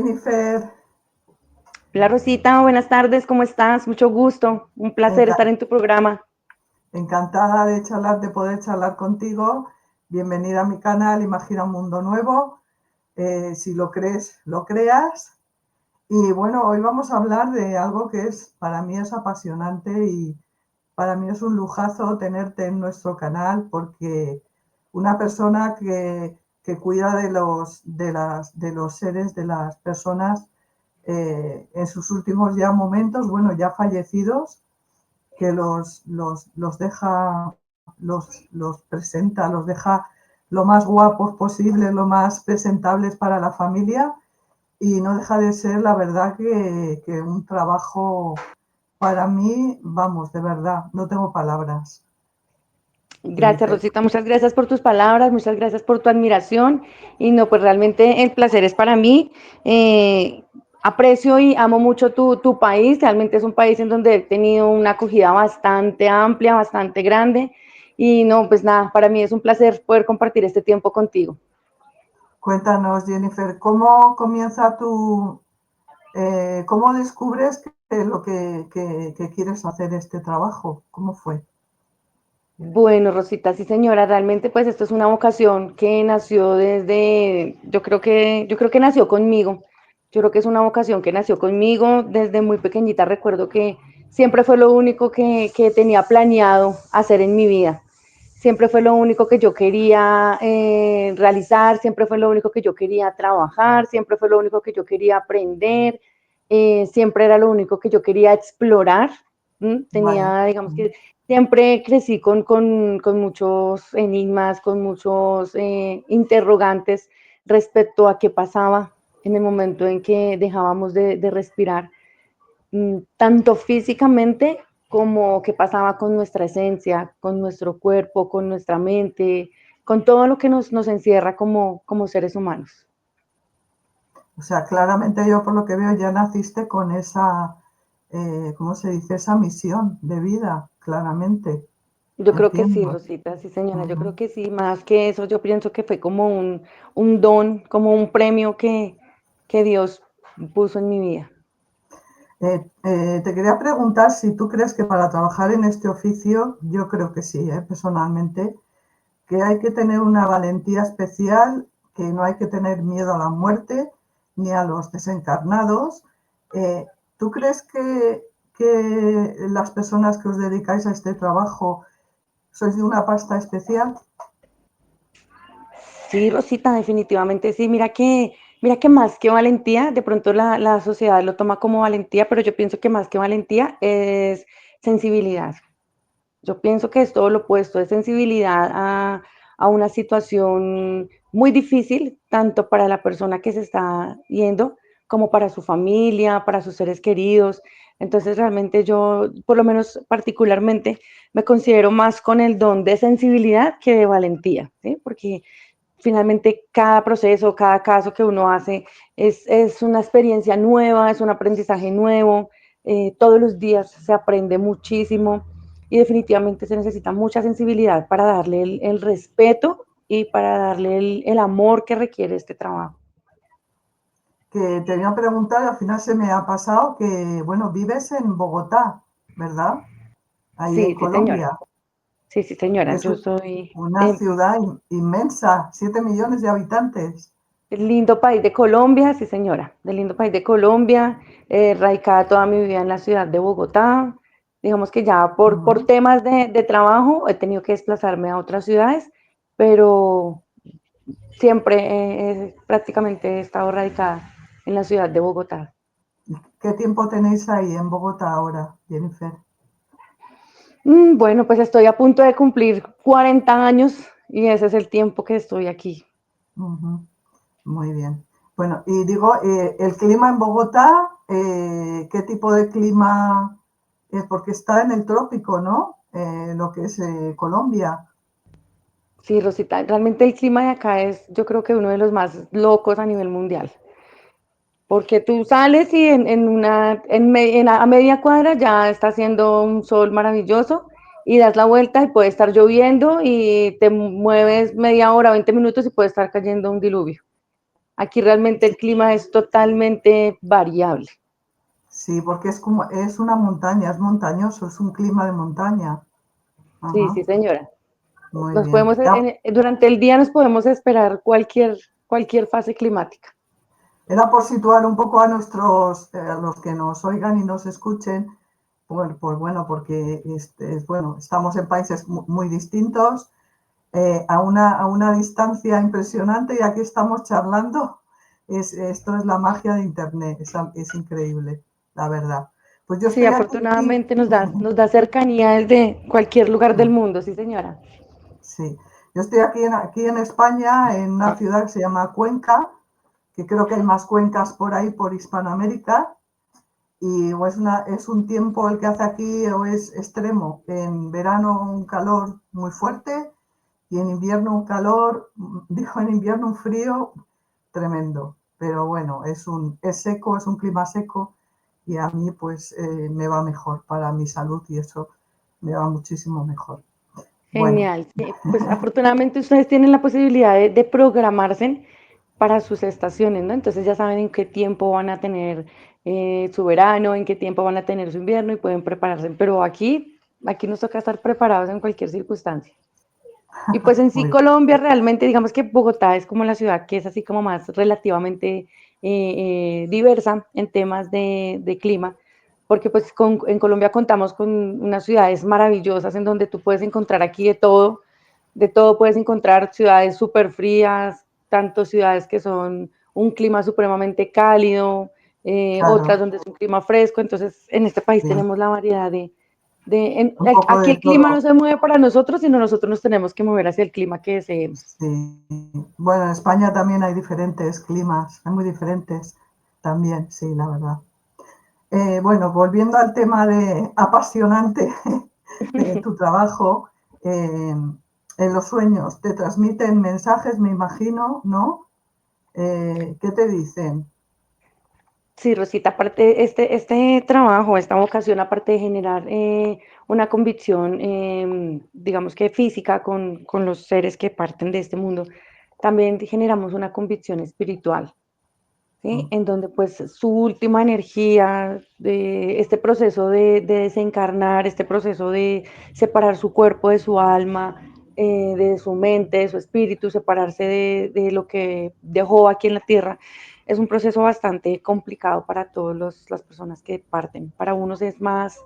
Jennifer, Hola Rosita, buenas tardes, ¿cómo estás? Mucho gusto, un placer estar enca- en tu programa. encantada de poder charlar contigo. Bienvenida a mi canal Imagina un Mundo Nuevo. Si lo crees, lo creas. Y bueno, hoy vamos a hablar de algo que para mí es apasionante y para mí es un lujazo tenerte en nuestro canal porque una persona que cuida de los seres, de las personas en sus últimos ya momentos, bueno, ya fallecidos, que los deja, los presenta, los deja lo más guapos posible, lo más presentables para la familia y no deja de ser, la verdad, que un trabajo para mí, vamos, de verdad, no tengo palabras, Gracias Jennifer. Rosita, muchas gracias por tus palabras, muchas gracias por tu admiración y no, pues realmente el placer es para mí. Aprecio y amo mucho tu país, realmente es un país en donde he tenido una acogida bastante amplia, bastante grande y no, pues nada, para mí es un placer poder compartir este tiempo contigo. Cuéntanos, Jennifer, ¿cómo comienza cómo descubres que quieres hacer este trabajo? ¿Cómo fue? Bueno, Rosita, sí señora, realmente pues esto es una vocación que nació desde, yo creo que nació conmigo. Yo creo que es una vocación que nació conmigo desde muy pequeñita. Recuerdo que siempre fue lo único que tenía planeado hacer en mi vida. Siempre fue lo único que yo quería realizar, siempre fue lo único que yo quería trabajar, siempre fue lo único que yo quería aprender, siempre era lo único que yo quería explorar. Vale. Tenía, digamos que siempre crecí con muchos enigmas, con muchos interrogantes respecto a qué pasaba en el momento en que dejábamos de respirar, tanto físicamente como qué pasaba con nuestra esencia, con nuestro cuerpo, con nuestra mente, con todo lo que nos encierra como seres humanos. O sea, claramente yo por lo que veo ya naciste con esa, ¿cómo se dice? Esa misión de vida, claramente. Yo creo que sí, Entiendo. Rosita, sí señora, yo Ujú. creo que sí, más que eso, yo pienso que fue como un don, como un premio que Dios puso en mi vida. Te quería preguntar si tú crees que para trabajar en este oficio, yo creo que sí, personalmente, que hay que tener una valentía especial, que no hay que tener miedo a la muerte ni a los desencarnados. Eh, ¿Tú crees que las personas que os dedicáis a este trabajo sois de una pasta especial? Sí, Rosita, definitivamente sí. Mira que más que valentía, de pronto la sociedad lo toma como valentía, pero yo pienso que más que valentía es sensibilidad. Yo pienso que es todo lo opuesto, es sensibilidad a una situación muy difícil, tanto para la persona que se está yendo, como para su familia, para sus seres queridos. Entonces, realmente yo, por lo menos particularmente, me considero más con el don de sensibilidad que de valentía, ¿sí? Porque finalmente cada proceso, cada caso que uno hace es una experiencia nueva, es un aprendizaje nuevo, todos los días se aprende muchísimo y definitivamente se necesita mucha sensibilidad para darle el respeto y para darle el amor que requiere este trabajo. Que te voy a preguntar, al final se me ha pasado que, bueno, vives en Bogotá, ¿verdad? Ahí en Sí, sí, señora. Colombia, Sí, sí, que señora. es Yo soy una ciudad inmensa, 7 millones de habitantes. del lindo país de Colombia, sí, señora. Del lindo país de Colombia, radicada toda mi vida en la ciudad de Bogotá. Digamos que ya por Ujú. temas de trabajo he tenido que desplazarme a otras ciudades, pero siempre prácticamente he estado radicada en la ciudad de Bogotá. ¿Qué tiempo tenéis ahí en Bogotá ahora, Jennifer? Bueno, pues estoy a punto de cumplir 40 años y ese es el tiempo que estoy aquí. Ujú. Muy bien. Bueno, y digo, el clima en Bogotá, ¿qué tipo de clima es? Porque está en el trópico, ¿no? Lo que es Colombia. Sí, Rosita, realmente el clima de acá es, yo creo que uno de los más locos a nivel mundial. Porque tú sales y a media cuadra ya está haciendo un sol maravilloso y das la vuelta y puede estar lloviendo y te mueves media hora, 20 minutos y puede estar cayendo un diluvio. Aquí realmente el clima es totalmente variable. Sí, porque es una montaña, es montañoso, es un clima de montaña. Sí, Ajá, sí, señora. muy Nos bien. podemos, durante el día nos podemos esperar cualquier fase climática. Era por situar un poco a a los que nos oigan y nos escuchen, pues bueno, porque bueno, estamos en países muy distintos, a una distancia impresionante y aquí estamos charlando. Esto es la magia de Internet, es increíble, la verdad. Pues yo Sí, estoy aquí, afortunadamente nos da cercanía desde cualquier lugar del mundo, sí, señora. sí, yo estoy aquí en España, en una ciudad que se llama Cuenca, que creo que hay más cuencas por ahí, por Hispanoamérica, y es un tiempo el que hace aquí o es extremo. En verano un calor muy fuerte y en invierno un calor, digo en invierno un frío tremendo. Pero bueno, es seco, es un clima seco y a mí pues me va mejor para mi salud y eso me va muchísimo mejor. Bueno, Genial. Sí, pues afortunadamente ustedes tienen la posibilidad de programarse para sus estaciones, ¿no? Entonces ya saben en qué tiempo van a tener su verano, en qué tiempo van a tener su invierno y pueden prepararse. Pero aquí nos toca estar preparados en cualquier circunstancia. Y pues en sí muy Colombia realmente, digamos que Bogotá es como la ciudad que es así como más relativamente diversa en temas de clima, porque pues en Colombia contamos con unas ciudades maravillosas en donde tú puedes encontrar aquí de todo puedes encontrar ciudades súper frías, tanto ciudades que son un clima supremamente cálido, otras claro, donde es un clima fresco, entonces en este país sí, tenemos la variedad un poco aquí de el clima todo. no se mueve para nosotros, sino nosotros nos tenemos que mover hacia el clima que deseemos. Sí. Bueno, en España también hay diferentes climas, hay muy diferentes también, sí, la verdad. Bueno, volviendo al tema apasionante de tu trabajo, en los sueños te transmiten mensajes, me imagino, ¿no? ¿Qué te dicen? Sí, Rosita, aparte, este trabajo, esta vocación, aparte de generar una convicción, digamos que física con los seres que parten de este mundo, también generamos una convicción espiritual. ¿Sí? Mm, En donde pues su última energía, de este proceso de desencarnar, este proceso de separar su cuerpo de su alma, de su mente, de su espíritu, separarse de lo que dejó aquí en la tierra, es un proceso bastante complicado para todas las personas que parten. Para unos es más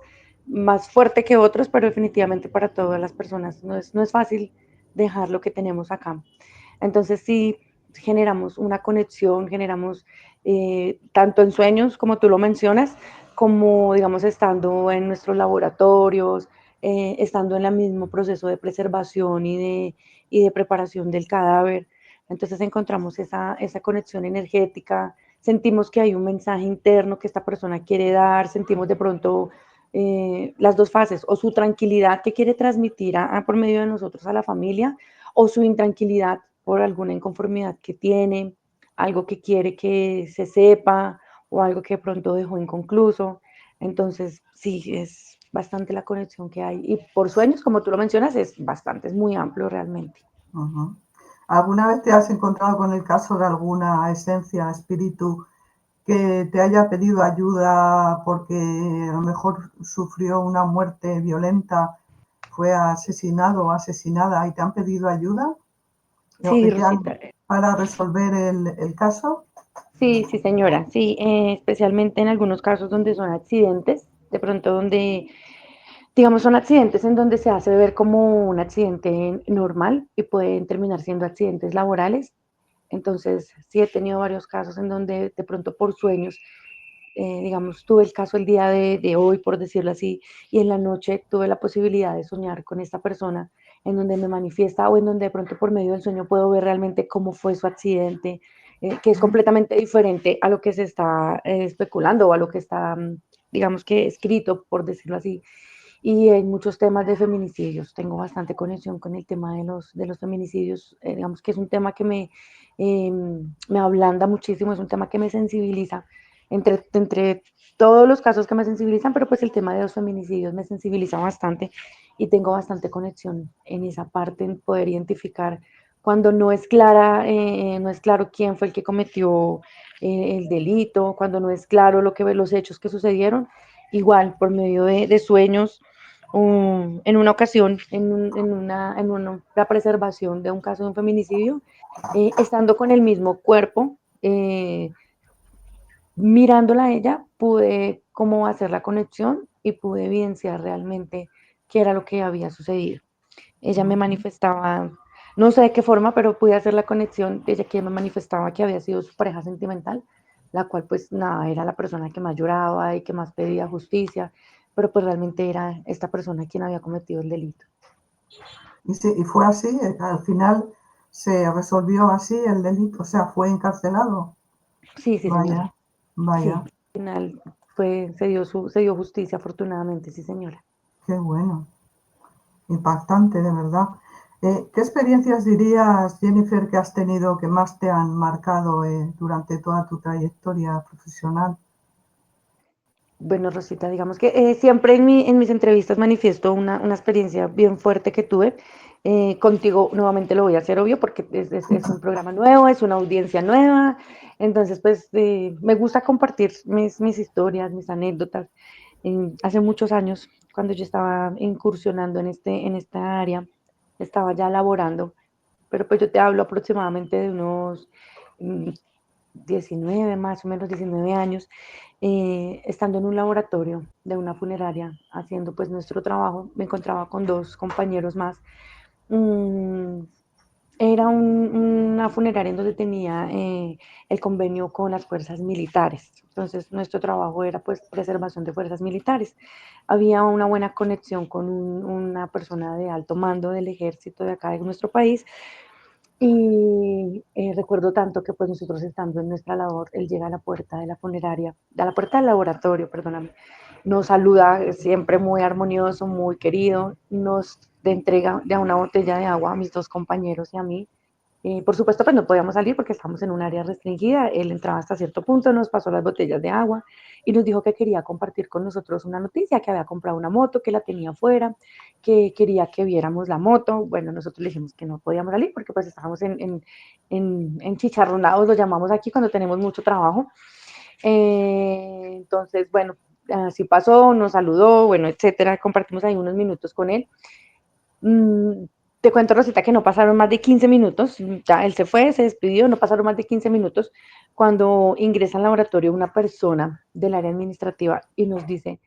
fuerte que otros, pero definitivamente para todas las personas no es fácil dejar lo que tenemos acá. Entonces sí generamos una conexión, generamos tanto en sueños, como tú lo mencionas, como digamos estando en nuestros laboratorios, estando en el mismo proceso de preservación y de preparación del cadáver. Entonces encontramos esa conexión energética, sentimos que hay un mensaje interno que esta persona quiere dar, sentimos de pronto las dos fases, o su tranquilidad que quiere transmitir por medio de nosotros a la familia, o su intranquilidad por alguna inconformidad que tiene, algo que quiere que se sepa o algo que de pronto dejó inconcluso. Entonces, sí, es bastante la conexión que hay. Y por sueños, como tú lo mencionas, es bastante, es muy amplio realmente. ujú. ¿Alguna vez te has encontrado con el caso de alguna esencia, espíritu, que te haya pedido ayuda porque a lo mejor sufrió una muerte violenta, fue asesinado o asesinada y te han pedido ayuda? Sí, ¿Te han Rosita. para resolver el caso? Sí, sí, señora. Sí, especialmente en algunos casos donde son accidentes, de pronto donde, digamos, son accidentes en donde se hace ver como un accidente normal y pueden terminar siendo accidentes laborales. Entonces, sí he tenido varios casos en donde de pronto por sueños, digamos, tuve el caso el día de hoy, por decirlo así, y en la noche tuve la posibilidad de soñar con esta persona en donde me manifiesta o en donde de pronto por medio del sueño puedo ver realmente cómo fue su accidente, que es completamente diferente a lo que se está especulando o a lo que está, digamos que escrito, por decirlo así. Y en muchos temas de feminicidios. Tengo bastante conexión con el tema de los feminicidios. Digamos que es un tema que me ablanda muchísimo, es un tema que me sensibiliza entre todos los casos que me sensibilizan, pero pues el tema de los feminicidios me sensibiliza bastante y tengo bastante conexión en esa parte, en poder identificar cuando no es clara, no es claro quién fue el que cometió el delito, cuando no es claro los hechos que sucedieron, igual por medio de sueños, en una ocasión, la preservación de un caso de un feminicidio, estando con el mismo cuerpo, mirándola a ella, pude como hacer la conexión y pude evidenciar realmente qué era lo que había sucedido. Ella me manifestaba, no sé de qué forma, pero pude hacer la conexión de ella que me manifestaba que había sido su pareja sentimental, la cual pues nada, era la persona que más lloraba y que más pedía justicia, pero pues realmente era esta persona quien había cometido el delito. Y, sí, y fue así, al final se resolvió así el delito, o sea, fue encarcelado. Sí, sí, señora. Vaya, vaya, Sí, al final se dio justicia, afortunadamente, sí, señora. qué bueno, impactante, de verdad. ¿Qué experiencias dirías, Jennifer, que has tenido que más te han marcado durante toda tu trayectoria profesional? Bueno, Rosita, digamos que siempre en mis entrevistas manifiesto una experiencia bien fuerte que tuve. Contigo nuevamente lo voy a hacer obvio porque es un programa nuevo, es una audiencia nueva. Entonces, pues me gusta compartir mis historias, mis anécdotas. Hace muchos años, cuando yo estaba incursionando en esta área, estaba ya laborando, pero pues yo te hablo aproximadamente de unos mm, 19, más o menos 19 años, estando en un laboratorio de una funeraria, haciendo pues nuestro trabajo, me encontraba con dos compañeros más. Mm, Era una funeraria en donde tenía el convenio con las fuerzas militares. Entonces, nuestro trabajo era pues preservación de fuerzas militares. Había una buena conexión con una persona de alto mando del ejército de acá de nuestro país, y recuerdo tanto que pues nosotros estando en nuestra labor, él llega a la puerta de la funeraria, a la puerta del laboratorio, perdóname, nos saluda siempre muy armonioso, muy querido, nos entrega de una botella de agua a mis dos compañeros y a mí. Por supuesto, pues no podíamos salir porque estamos en un área restringida. Él entraba hasta cierto punto, nos pasó las botellas de agua y nos dijo que quería compartir con nosotros una noticia, que había comprado una moto, que la tenía afuera, que quería que viéramos la moto. Bueno, nosotros le dijimos que no podíamos salir porque pues estábamos en chicharronados, lo llamamos aquí cuando tenemos mucho trabajo. Entonces, bueno, así pasó, nos saludó, bueno, etcétera. Compartimos ahí unos minutos con él. Mm, Te cuento, Rosita, que no pasaron más de 15 minutos, ya él se fue, se despidió, no pasaron más de 15 minutos cuando ingresa al laboratorio una persona del área administrativa y nos dice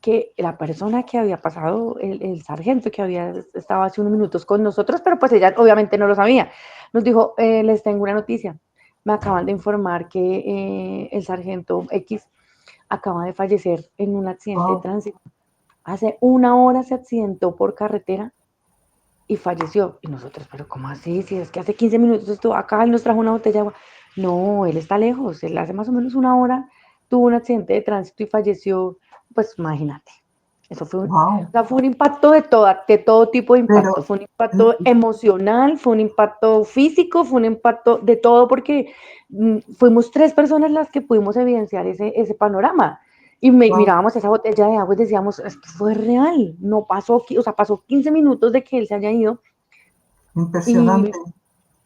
que la persona que había pasado, el sargento que había estado hace unos minutos con nosotros, pero pues ella obviamente no lo sabía, nos dijo, les tengo una noticia, me acaban de informar que el sargento X acaba de fallecer en un accidente de Wow, tránsito. Hace una hora se accidentó por carretera y falleció. Y nosotros, pero ¿cómo así? Si es que hace 15 minutos estuvo acá, él nos trajo una botella de agua. No, él está lejos, él hace más o menos una hora tuvo un accidente de tránsito y falleció. Pues imagínate, eso fue o wow. sea, fue un impacto de todo tipo de impacto. Pero, Fue un impacto emocional, fue un impacto físico, fue un impacto de todo porque fuimos tres personas las que pudimos evidenciar ese panorama. Y wow, mirábamos esa botella de agua y decíamos, esto fue real, no pasó, o sea, pasó 15 minutos de que él se haya ido. impresionante.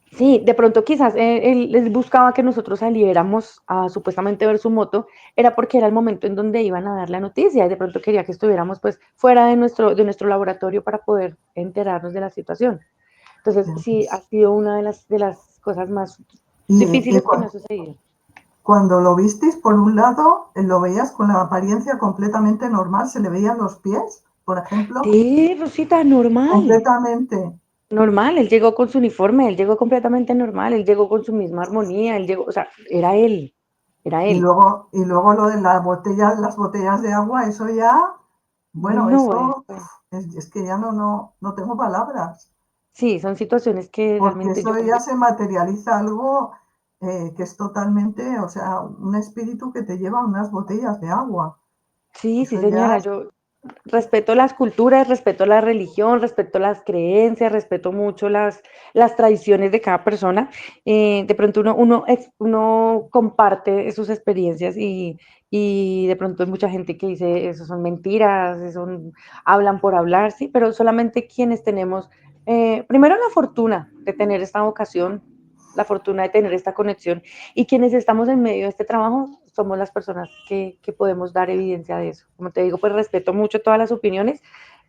Y sí, de pronto quizás él buscaba que nosotros saliéramos a supuestamente ver su moto, era porque era el momento en donde iban a dar la noticia y de pronto quería que estuviéramos pues fuera de nuestro laboratorio para poder enterarnos de la situación. Entonces, sí, ha sido una de las cosas más Y difíciles que me ha sucedido. cuando lo visteis, por un lado, lo veías con la apariencia completamente normal, se le veían los pies, por ejemplo, Sí, Rosita, normal. completamente. Normal, él llegó con su uniforme, él llegó completamente normal, él llegó con su misma armonía, él llegó, o sea, era él, era él. Y luego lo de las botellas de agua, eso ya, bueno, No, eso es que ya no tengo palabras, sí, son situaciones que porque realmente yo eso ya se materializa algo que es totalmente, o sea, un espíritu que te lleva unas botellas de agua. sí, sí, Eso ya señora, es, yo respeto las culturas, respeto la religión, respeto las creencias, respeto mucho las tradiciones de cada persona. De pronto uno comparte sus experiencias y de pronto hay mucha gente que dice, eso son mentiras, hablan por hablar, sí, pero solamente quienes tenemos Primero la fortuna de tener esta vocación, la fortuna de tener esta conexión, y quienes estamos en medio de este trabajo somos las personas que podemos dar evidencia de eso. Como te digo, pues respeto mucho todas las opiniones,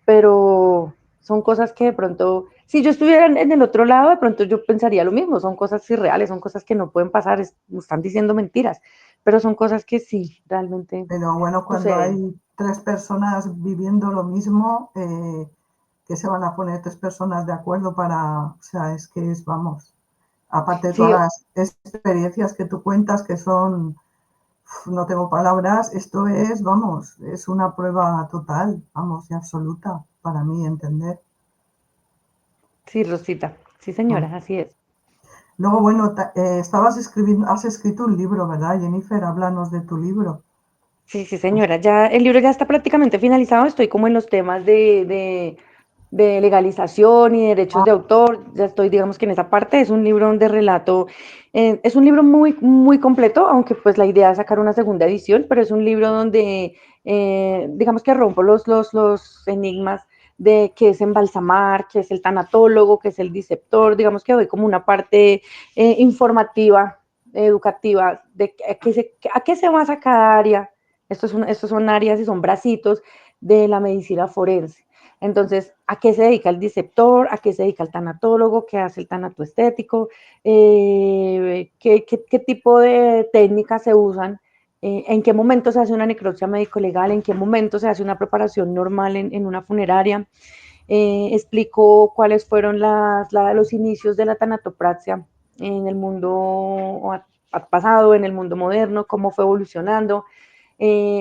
pero son cosas que de pronto, si yo estuviera en el otro lado, de pronto yo pensaría lo mismo, son cosas irreales, son cosas que no pueden pasar, están diciendo mentiras, pero son cosas que sí, realmente Pero bueno, cuando suceden. hay tres personas viviendo lo mismo, que se van a poner tres personas de acuerdo para, o sea, es que es, vamos, aparte de Sí, todas las experiencias que tú cuentas que son, no tengo palabras, esto es, vamos, es una prueba total, vamos, y absoluta para mí entender. sí, Rosita, sí Mm. señora, así es. Luego, bueno, estabas escribiendo, has escrito un libro, ¿verdad, Jennifer? Háblanos de tu libro. Sí, sí, señora. Ya el libro ya está prácticamente finalizado. Estoy como en los temas de legalización y derechos Ah, de autor. Ya estoy, digamos que en esa parte. Es un libro de relato. Es un libro muy, muy completo, aunque pues la idea es sacar una segunda edición, pero es un libro donde, digamos que rompo los enigmas de qué es embalsamar, qué es el tanatólogo, qué es el disceptor. Digamos que doy como una parte informativa, educativa, de a qué se basa cada área. Estos son áreas y son bracitos de la medicina forense. Entonces, ¿a qué se dedica el disceptor? ¿A qué se dedica el tanatólogo? ¿Qué hace el tanato-estético? ¿Qué tipo de técnicas se usan? ¿En qué momento se hace una necropsia médico-legal? ¿En qué momento se hace una preparación normal en una funeraria? Explicó cuáles fueron los inicios de la tanatopraxia en el mundo pasado, en el mundo moderno, cómo fue evolucionando.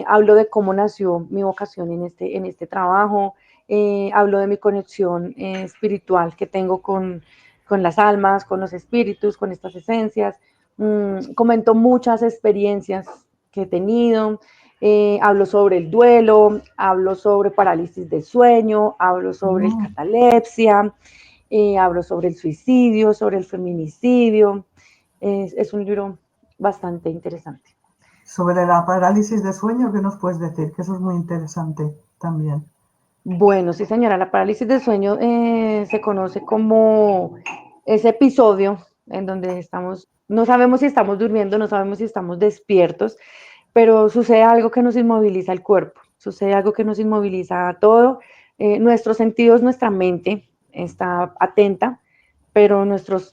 Hablo de cómo nació mi vocación en este trabajo, hablo de mi conexión espiritual que tengo con las almas, con los espíritus, con estas esencias. Comento muchas experiencias que he tenido, hablo sobre el duelo, hablo sobre parálisis del sueño, hablo sobre el mm. catalepsia, hablo sobre el suicidio, sobre el feminicidio. Es un libro bastante interesante. Sobre la parálisis de sueño, ¿qué nos puedes decir? Que eso es muy interesante también. Bueno, sí, señora, la parálisis del sueño se conoce como ese episodio en donde estamos, no sabemos si estamos durmiendo, no sabemos si estamos despiertos, pero sucede algo que nos inmoviliza el cuerpo, sucede algo que nos inmoviliza todo, nuestros sentidos, nuestra mente está atenta, pero nuestros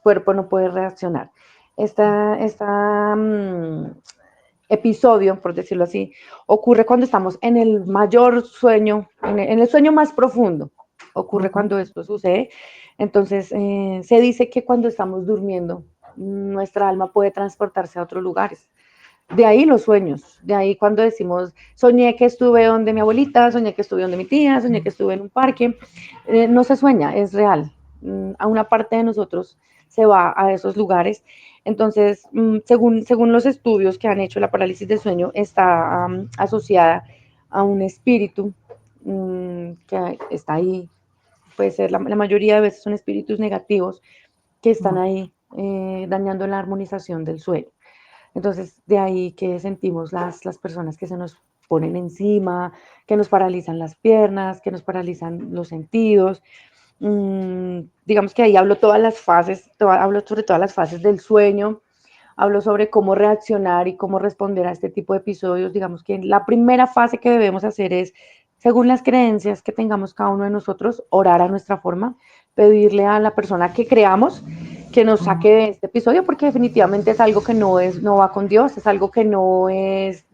cuerpos no pueden reaccionar. Esta episodio, por decirlo así, ocurre cuando estamos en el mayor sueño, en el sueño más profundo, ocurre Ujú. cuando esto sucede. Entonces, se dice que cuando estamos durmiendo, nuestra alma puede transportarse a otros lugares. De ahí los sueños, de ahí cuando decimos, soñé que estuve donde mi abuelita, soñé que estuve donde mi tía, soñé que estuve en un parque, no se sueña, es real. A una parte de nosotros se va a esos lugares. Entonces, según los estudios que han hecho, la parálisis del sueño está asociada a un espíritu que está ahí. Puede ser, la mayoría de veces son espíritus negativos que están ahí dañando la armonización del sueño. Entonces, de ahí que sentimos las personas que se nos ponen encima, que nos paralizan las piernas, que nos paralizan los sentidos. Digamos que ahí hablo todas las fases, hablo sobre todas las fases del sueño, hablo sobre cómo reaccionar y cómo responder a este tipo de episodios. Digamos que la primera fase que debemos hacer es, según las creencias que tengamos cada uno de nosotros, orar a nuestra forma, pedirle a la persona que creamos que nos saque de este episodio, porque definitivamente es algo que no va con Dios, es algo que no es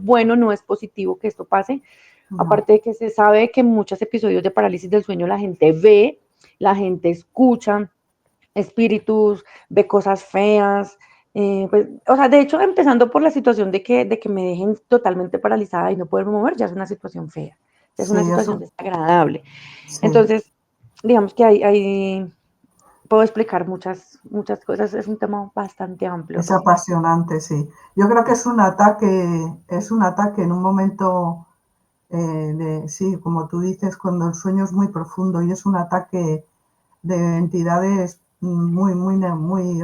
bueno, no es positivo que esto pase. No. Aparte de que se sabe que en muchos episodios de parálisis del sueño la gente ve, la gente escucha espíritus, ve cosas feas. Pues, o sea, de hecho, empezando por la situación de que me dejen totalmente paralizada y no poder mover, ya es una situación fea, ya es Sí, una situación eso, desagradable. sí. Entonces, digamos que puedo explicar muchas cosas, es un tema bastante amplio, Es Rosita. apasionante, sí. Yo creo que es un ataque en un momento sí, como tú dices, cuando el sueño es muy profundo y es un ataque de entidades muy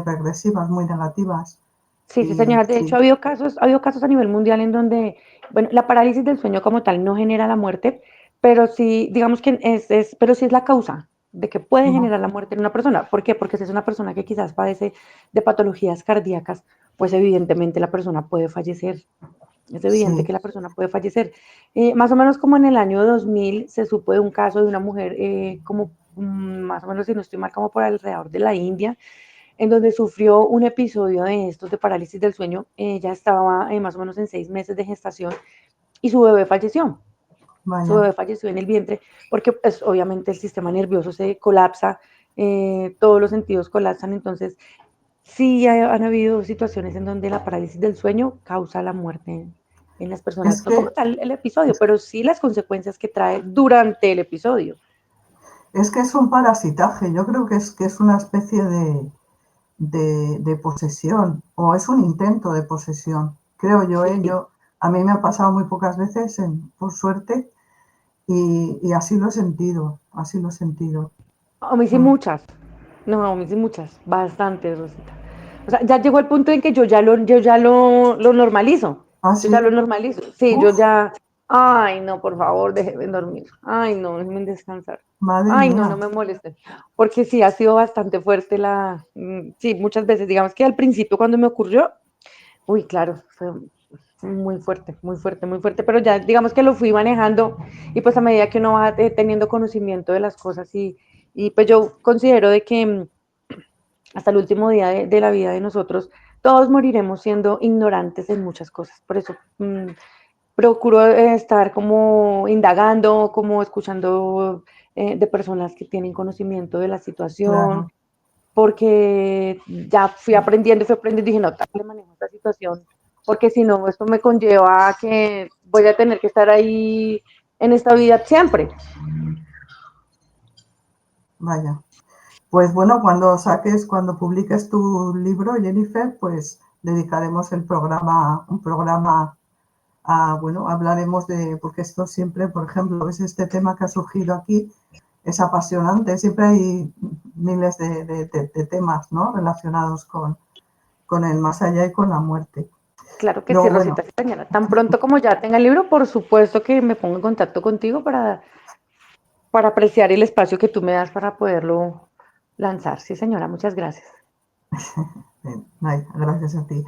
regresivas, muy negativas. Sí, sí, Y señora. De hecho, sí, ha habido casos a nivel mundial en donde, bueno, la parálisis del sueño como tal no genera la muerte, pero sí, digamos que pero sí es la causa de que puede Ujú. generar la muerte en una persona. ¿Por qué? Porque si es una persona que quizás padece de patologías cardíacas, pues evidentemente la persona puede fallecer. Es evidente Sí, que la persona puede fallecer. Más o menos como en el año 2000 se supo de un caso de una mujer, como más o menos, si no estoy mal, como por alrededor de la India, en donde sufrió un episodio de estos de parálisis del sueño. Ella estaba más o menos en 6 meses de gestación y su bebé falleció. Su vaya. bebé falleció en el vientre porque pues, obviamente el sistema nervioso se colapsa, todos los sentidos colapsan, entonces sí han habido situaciones en donde la parálisis del sueño causa la muerte en las personas, Es no como que, tal el episodio, pero sí las consecuencias que trae durante el episodio. es que es un parasitaje. Yo creo que es una especie de posesión o es un intento de posesión. Creo yo, ¿eh? Sí, A mí me ha pasado muy pocas veces, por suerte, y así lo he sentido, así lo he sentido. a mí sí Mm. muchas, no, a mí sí muchas, bastantes, Rosita. O sea, ya llegó el punto en que yo ya lo normalizo. Ah, Yo ya lo sí. normalizo. Sí, yo Uf, ya. Ay, no, por favor, déjenme dormir. Ay, no, déjenme descansar. madre Ay, no, mía. no me molesten. Porque sí, ha sido bastante fuerte sí, muchas veces. Digamos que al principio cuando me ocurrió, uy, claro, fue muy fuerte, muy fuerte, muy fuerte. Pero ya, digamos que lo fui manejando y pues a medida que uno va teniendo conocimiento de las cosas y pues yo considero de que hasta el último día de la vida de nosotros, todos moriremos siendo ignorantes en muchas cosas. Por eso procuro estar como indagando, como escuchando de personas que tienen conocimiento de la situación, Claro. porque ya fui aprendiendo y dije, no, tal le manejo esta situación, porque si no, esto me conlleva a que voy a tener que estar ahí en esta vida siempre. Vaya. Pues bueno, cuando publiques tu libro, Jennifer, pues dedicaremos un programa bueno, hablaremos porque esto siempre, por ejemplo, es este tema que ha surgido aquí, es apasionante, siempre hay miles de temas, ¿no? Relacionados con el más allá y con la muerte. Claro que sí, Luego, Rosita bueno, Castañeda. Tan pronto como ya tenga el libro, por supuesto que me pongo en contacto contigo para apreciar el espacio que tú me das para poderlo lanzar. Sí, señora, muchas gracias. gracias a ti.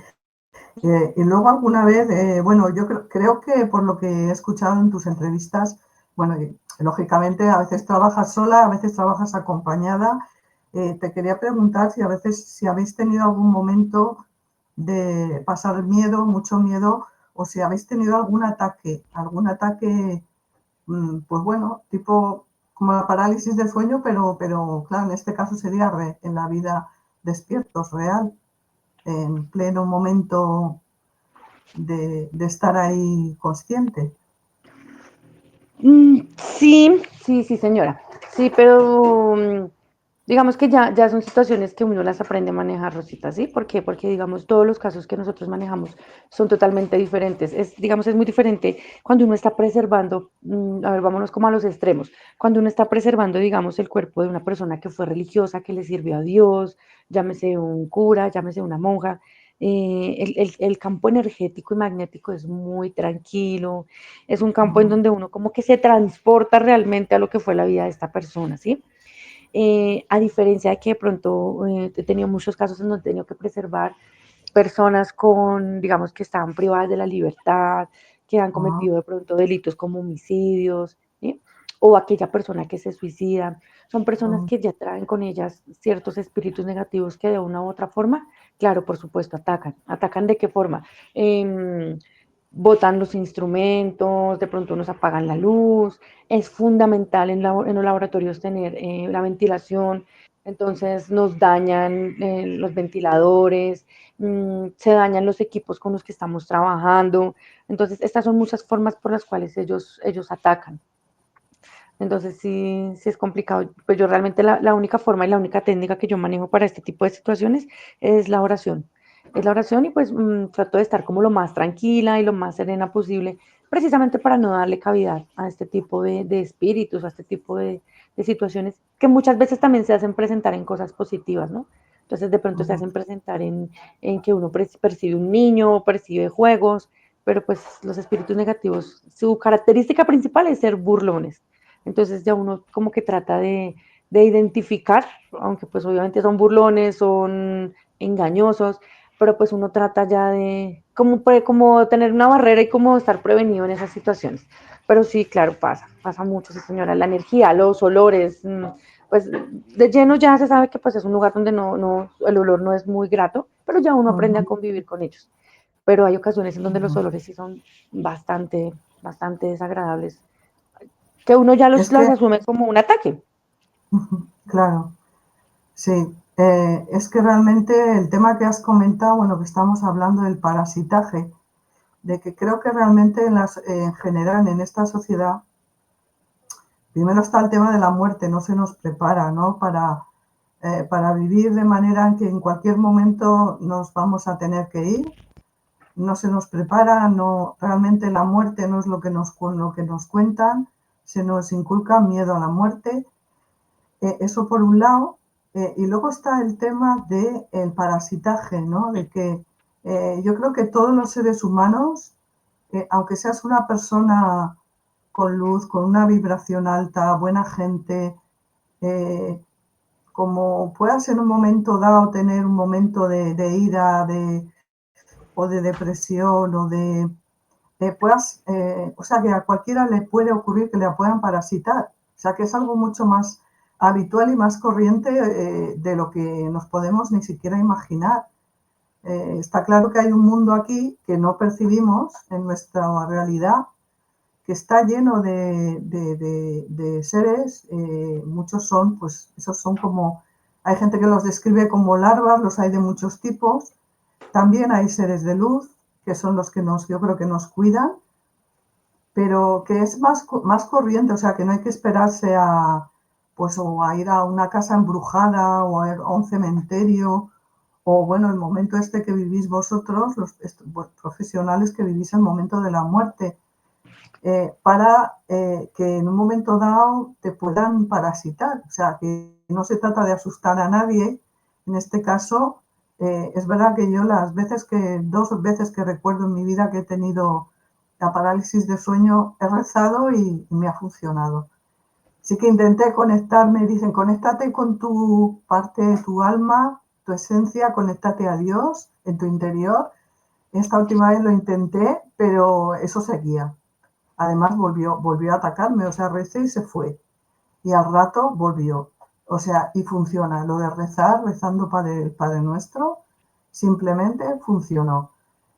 Y luego alguna vez, bueno, yo creo que por lo que he escuchado en tus entrevistas, bueno, lógicamente a veces trabajas sola, a veces trabajas acompañada. Te quería preguntar si a veces, si habéis tenido algún momento de pasar miedo, mucho miedo, o si habéis tenido algún ataque, pues bueno, tipo como la parálisis del sueño, pero claro, en este caso sería en la vida despiertos, real, en pleno momento de estar ahí consciente. Sí, sí, sí, señora. Sí, pero digamos que ya son situaciones que uno las aprende a manejar, Rosita, ¿sí? ¿Por qué? Porque, digamos, todos los casos que nosotros manejamos son totalmente diferentes. Digamos, es muy diferente cuando uno está preservando, a ver, vámonos como a los extremos, cuando uno está preservando, digamos, el cuerpo de una persona que fue religiosa, que le sirvió a Dios, llámese un cura, llámese una monja. El campo energético y magnético es muy tranquilo, es un campo en Mm, donde uno como que se transporta realmente a lo que fue la vida de esta persona, ¿sí? A diferencia de que de pronto he tenido muchos casos en donde he tenido que preservar personas con, digamos, que estaban privadas de la libertad, que han mm, cometido de pronto delitos como homicidios, ¿sí? O aquella persona que se suicida. Son personas mm, que ya traen con ellas ciertos espíritus negativos que de una u otra forma, claro, por supuesto, atacan. ¿Atacan de qué forma? Botan los instrumentos, de pronto nos apagan la luz. Es fundamental en los laboratorios tener la ventilación, entonces nos dañan los ventiladores, se dañan los equipos con los que estamos trabajando. Entonces, estas son muchas formas por las cuales ellos atacan. Entonces, sí, sí es complicado. Pues yo realmente la única forma y la única técnica que yo manejo para este tipo de situaciones es la oración. Es la oración y pues trato de estar como lo más tranquila y lo más serena posible, precisamente para no darle cavidad a este tipo de espíritus, a este tipo de situaciones que muchas veces también se hacen presentar en cosas positivas, ¿no? Entonces de pronto se mm, hacen presentar en que uno percibe un niño, percibe juegos, pero pues los espíritus negativos, su característica principal es ser burlones. Entonces ya uno como que trata de identificar, aunque pues obviamente son burlones, son engañosos, pero pues uno trata ya de como tener una barrera y como estar prevenido en esas situaciones. Pero sí, claro, pasa mucho, sí señora, la energía, los olores, pues de lleno ya se sabe que pues es un lugar donde el olor no es muy grato, pero ya uno aprende a Ujú, convivir con ellos. Pero hay ocasiones en donde los ujú. olores sí son bastante desagradables, que uno ya Es los que, asume como un ataque. ujú, claro, sí. Es que realmente el tema que has comentado, bueno, que estamos hablando del parasitaje, de que creo que realmente en general en esta sociedad, primero está el tema de la muerte, no se nos prepara, ¿no? Para vivir de manera en que en cualquier momento nos vamos a tener que ir, no se nos prepara, no, realmente la muerte no es lo que nos cuentan, se nos inculca miedo a la muerte, eso por un lado, y luego está el tema del parasitaje, ¿no? De que yo creo que todos los seres humanos, aunque seas una persona con luz, con una vibración alta, buena gente, eh, como puedas en un momento dado tener un momento de ira o de depresión o o sea, que a cualquiera le puede ocurrir que le puedan parasitar. O sea, que es algo mucho más habitual y más corriente de lo que nos podemos ni siquiera imaginar. Está claro que hay un mundo aquí que no percibimos en nuestra realidad, que está lleno de seres, muchos son, pues esos son como, hay gente que los describe como larvas, los hay de muchos tipos, también hay seres de luz, que son los que yo creo que nos cuidan, pero que es más corriente, o sea, que no hay que esperarse pues, o a ir a una casa embrujada o a un cementerio, o bueno, el momento este que vivís vosotros, los profesionales que vivís el momento de la muerte, para que en un momento dado te puedan parasitar. O sea, que no se trata de asustar a nadie. En este caso, es verdad que yo dos veces que recuerdo en mi vida que he tenido la parálisis de sueño, he rezado y me ha funcionado. Sí que intenté conectarme, dicen, conéctate con tu parte de tu alma, tu esencia, conéctate a Dios en tu interior. Esta última vez lo intenté, pero eso seguía. Además volvió a atacarme, o sea, recé y se fue. Y al rato volvió. O sea, y funciona. Lo de rezar, rezando el Padre Nuestro, simplemente funcionó.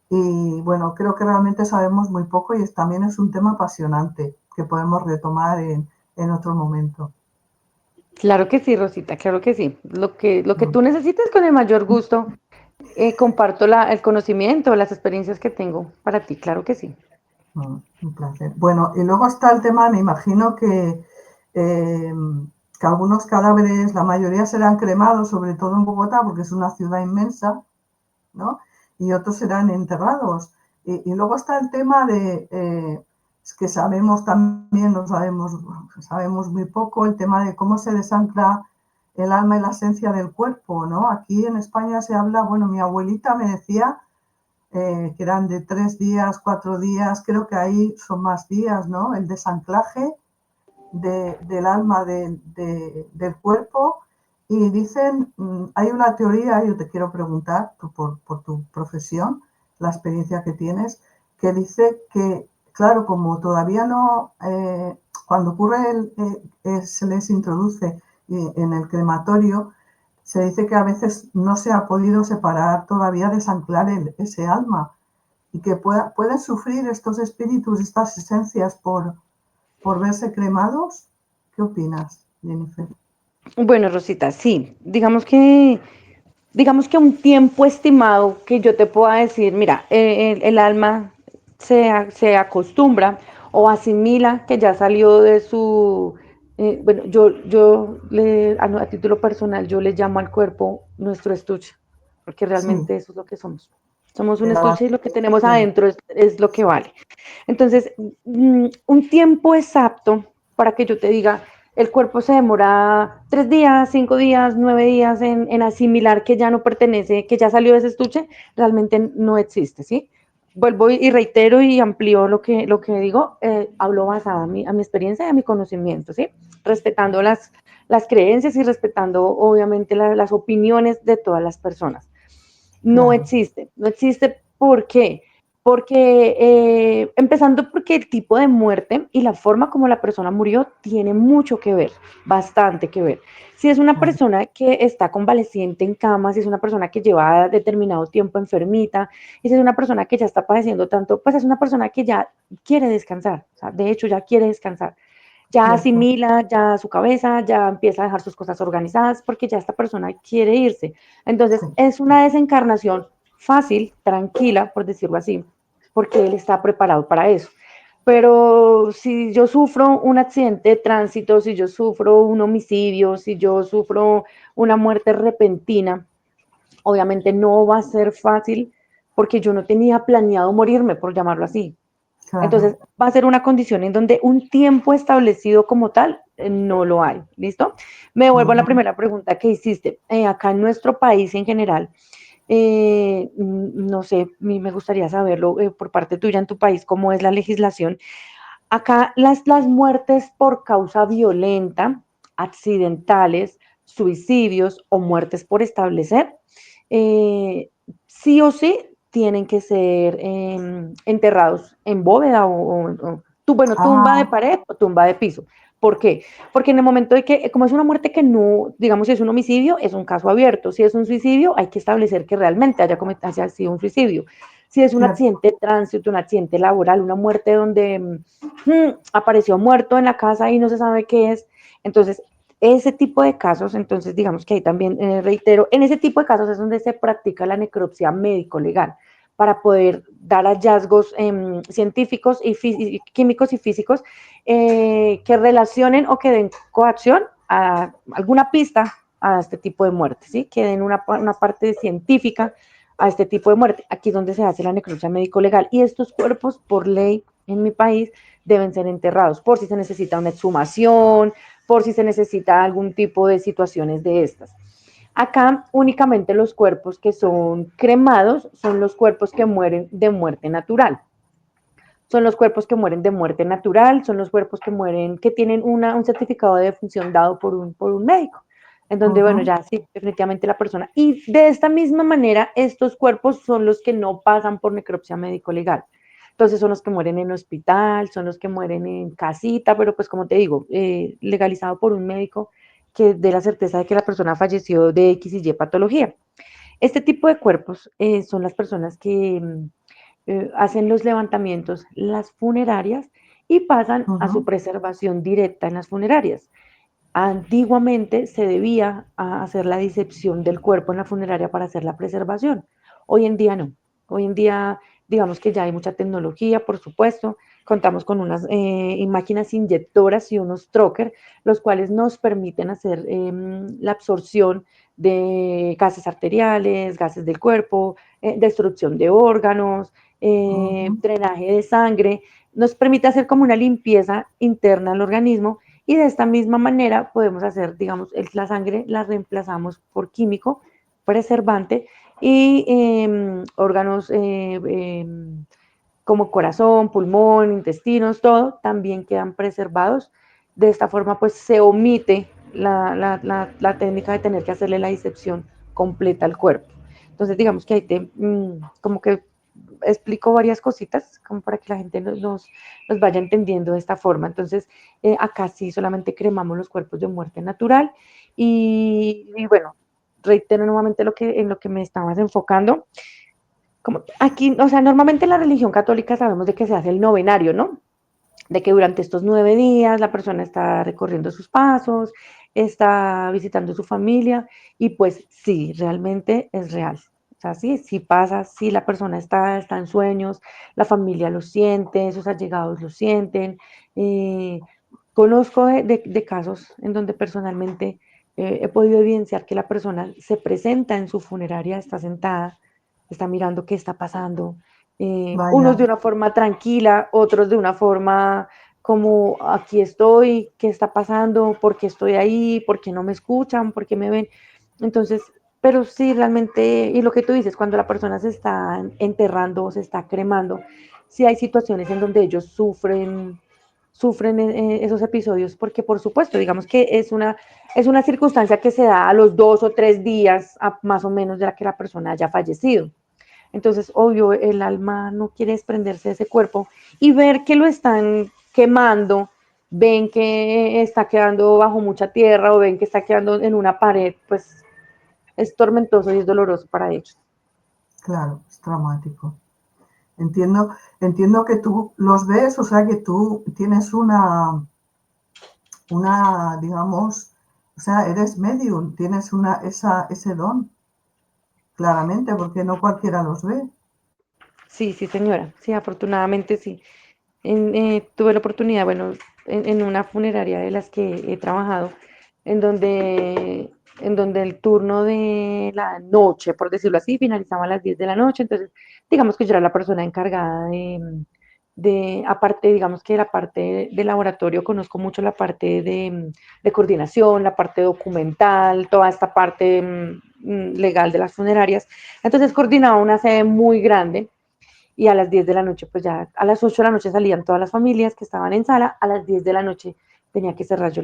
Y bueno, creo que realmente sabemos muy poco y también es un tema apasionante que podemos retomar en otro momento. Claro que sí, Rosita, claro que sí. Lo que tú necesites con el mayor gusto, comparto el conocimiento, las experiencias que tengo para ti, claro que sí. Un placer. Bueno, y luego está el tema, me imagino eh, que algunos cadáveres, la mayoría serán cremados, sobre todo en Bogotá, porque es una ciudad inmensa, ¿no? Y otros serán enterrados. Y luego está el tema es que sabemos también, no sabemos, sabemos muy poco, el tema de cómo se desancla el alma y la esencia del cuerpo, ¿no? Aquí en España se habla, bueno, mi abuelita me decía que eran de 3 días, 4 días, creo que ahí son más días, ¿no? El desanclaje del alma del cuerpo. Y dicen, hay una teoría, yo te quiero preguntar, por tu profesión, la experiencia que tienes, que dice que, claro, como todavía no, cuando ocurre, se les introduce en el crematorio, se dice que a veces no se ha podido separar todavía, desanclar ese alma y que pueden sufrir estos espíritus, estas esencias por verse cremados. ¿Qué opinas, Jennifer? Bueno, Rosita, sí, digamos que un tiempo estimado que yo te pueda decir, mira, el alma se acostumbra o asimila que ya salió de su, bueno, a título personal, yo le llamo al cuerpo nuestro estuche, porque Sí, realmente eso es lo que somos. Somos un de la estuche y lo que tenemos sí, adentro es lo que vale. Entonces, un tiempo exacto para que yo te diga, el cuerpo se demora 3 días, 5 días, 9 días en asimilar que ya no pertenece, que ya salió de ese estuche, realmente no existe, ¿sí? vuelvo y reitero y amplío lo que digo, hablo basada a mi experiencia y a mi conocimiento, ¿sí? Respetando las creencias y respetando obviamente las opiniones de todas las personas. No claro, existe, no existe. ¿Por qué? Porque empezando porque el tipo de muerte y la forma como la persona murió tiene mucho que ver, bastante que ver. Si es una claro, persona que está convaleciente en cama, si es una persona que lleva determinado tiempo enfermita, y si es una persona que ya está padeciendo tanto, pues es una persona que ya quiere descansar, o sea, de hecho ya quiere descansar, ya cierto, asimila, ya su cabeza, ya empieza a dejar sus cosas organizadas porque ya esta persona quiere irse. Entonces, sí, es una desencarnación fácil, tranquila, por decirlo así, porque él está preparado para eso. Pero si yo sufro un accidente de tránsito, si yo sufro un homicidio, si yo sufro una muerte repentina, obviamente no va a ser fácil porque yo no tenía planeado morirme, por llamarlo así. Entonces, claro. va a ser una condición en donde un tiempo establecido como tal no lo hay. ¿Listo? Me vuelvo a la Ujú. primera pregunta que hiciste. Acá en nuestro país en general, no sé, me gustaría saberlo por parte tuya en tu país, cómo es la legislación. Acá las muertes por causa violenta, accidentales, suicidios o muertes por establecer, eh, sí o sí tienen que ser enterrados en bóveda bueno, tumba de Ah, pared o tumba de piso. ¿Por qué? Porque en el momento de que, como es una muerte que no, digamos, si es un homicidio, es un caso abierto. Si es un suicidio, hay que establecer que realmente haya sido un suicidio. Si es un cierto, accidente de tránsito, un accidente laboral, una muerte donde apareció muerto en la casa y no se sabe qué es, entonces ese tipo de casos, entonces digamos que ahí también reitero, en ese tipo de casos es donde se practica la necropsia médico-legal para poder dar hallazgos científicos y químicos y físicos que relacionen o que den coacción a alguna pista a este tipo de muerte, ¿sí? Que den una parte científica a este tipo de muerte. Aquí es donde se hace la necropsia médico-legal. Y estos cuerpos, por ley en mi país, deben ser enterrados por si se necesita una exhumación, por si se necesita algún tipo de situaciones de estas. Acá únicamente los cuerpos que son cremados son los cuerpos que mueren de muerte natural. Son los cuerpos que mueren de muerte natural, son los cuerpos que mueren, que tienen un certificado de defunción dado por un médico, en donde, bueno, ujú, ya sí, definitivamente la persona. Y de esta misma manera, estos cuerpos son los que no pasan por necropsia médico-legal. Entonces son los que mueren en hospital, son los que mueren en casita, pero pues como te digo, legalizado por un médico que dé la certeza de que la persona falleció de X y Y patología. Este tipo de cuerpos son las personas que hacen los levantamientos las funerarias y pasan a su ujú. preservación directa en las funerarias. Antiguamente se debía a hacer la disección del cuerpo en la funeraria para hacer la preservación. Hoy en día no. Hoy en día, digamos que ya hay mucha tecnología, por supuesto. Contamos con unas máquinas inyectoras y unos trocker, los cuales nos permiten hacer la absorción de gases arteriales, gases del cuerpo, destrucción de órganos, Ujú. drenaje de sangre. Nos permite hacer como una limpieza interna al organismo y de esta misma manera podemos hacer, digamos, la sangre la reemplazamos por químico, preservante y órganos como corazón, pulmón, intestinos, todo también quedan preservados. De esta forma, pues se omite la técnica de tener que hacerle la disección completa al cuerpo. Entonces, digamos que ahí como que explico varias cositas como para que la gente nos vaya entendiendo de esta forma. Entonces, acá sí solamente cremamos los cuerpos de muerte natural y bueno, reitero nuevamente en lo que me estabas enfocando. Como aquí, o sea, normalmente en la religión católica sabemos de que se hace el novenario, ¿no? De que durante estos 9 días la persona está recorriendo sus pasos, está visitando su familia y pues sí, realmente es real. O sea, sí, sí pasa, sí la persona está en sueños, la familia lo siente, sus allegados lo sienten. Eh, Conozco de casos en donde personalmente he podido evidenciar que la persona se presenta en su funeraria, está sentada, está mirando qué está pasando, unos de Vaya, una forma tranquila, otros de una forma como aquí estoy, qué está pasando, por qué estoy ahí, por qué no me escuchan, por qué me ven. Entonces, Pero sí, realmente, y lo que tú dices, cuando la persona se está enterrando o se está cremando, sí hay situaciones en donde ellos sufren esos episodios, porque por supuesto, digamos que es una circunstancia que se da a los 2 o 3 días más o menos de la que la persona haya fallecido. Entonces, obvio, el alma no quiere desprenderse de ese cuerpo y ver que lo están quemando, ven que está quedando bajo mucha tierra o ven que está quedando en una pared, pues es tormentoso y es doloroso para ellos. Claro, es traumático. Entiendo, entiendo que tú los ves, o sea que tú tienes digamos, o sea, eres medium, tienes ese don, claramente, porque no cualquiera los ve. Sí, sí, señora. Sí, afortunadamente sí. Tuve la oportunidad, bueno, en una funeraria de las que he trabajado, en donde, en donde el turno de la noche, por decirlo así, finalizaba a las 10 de la noche. Entonces, digamos que yo era la persona encargada aparte, digamos que la parte de laboratorio, conozco mucho la parte de coordinación, la parte documental, toda esta parte legal de las funerarias. Entonces, coordinaba una sede muy grande y a las 10 de la noche, pues ya a las 8 de la noche salían todas las familias que estaban en sala, a las 10 de la noche tenía que cerrar yo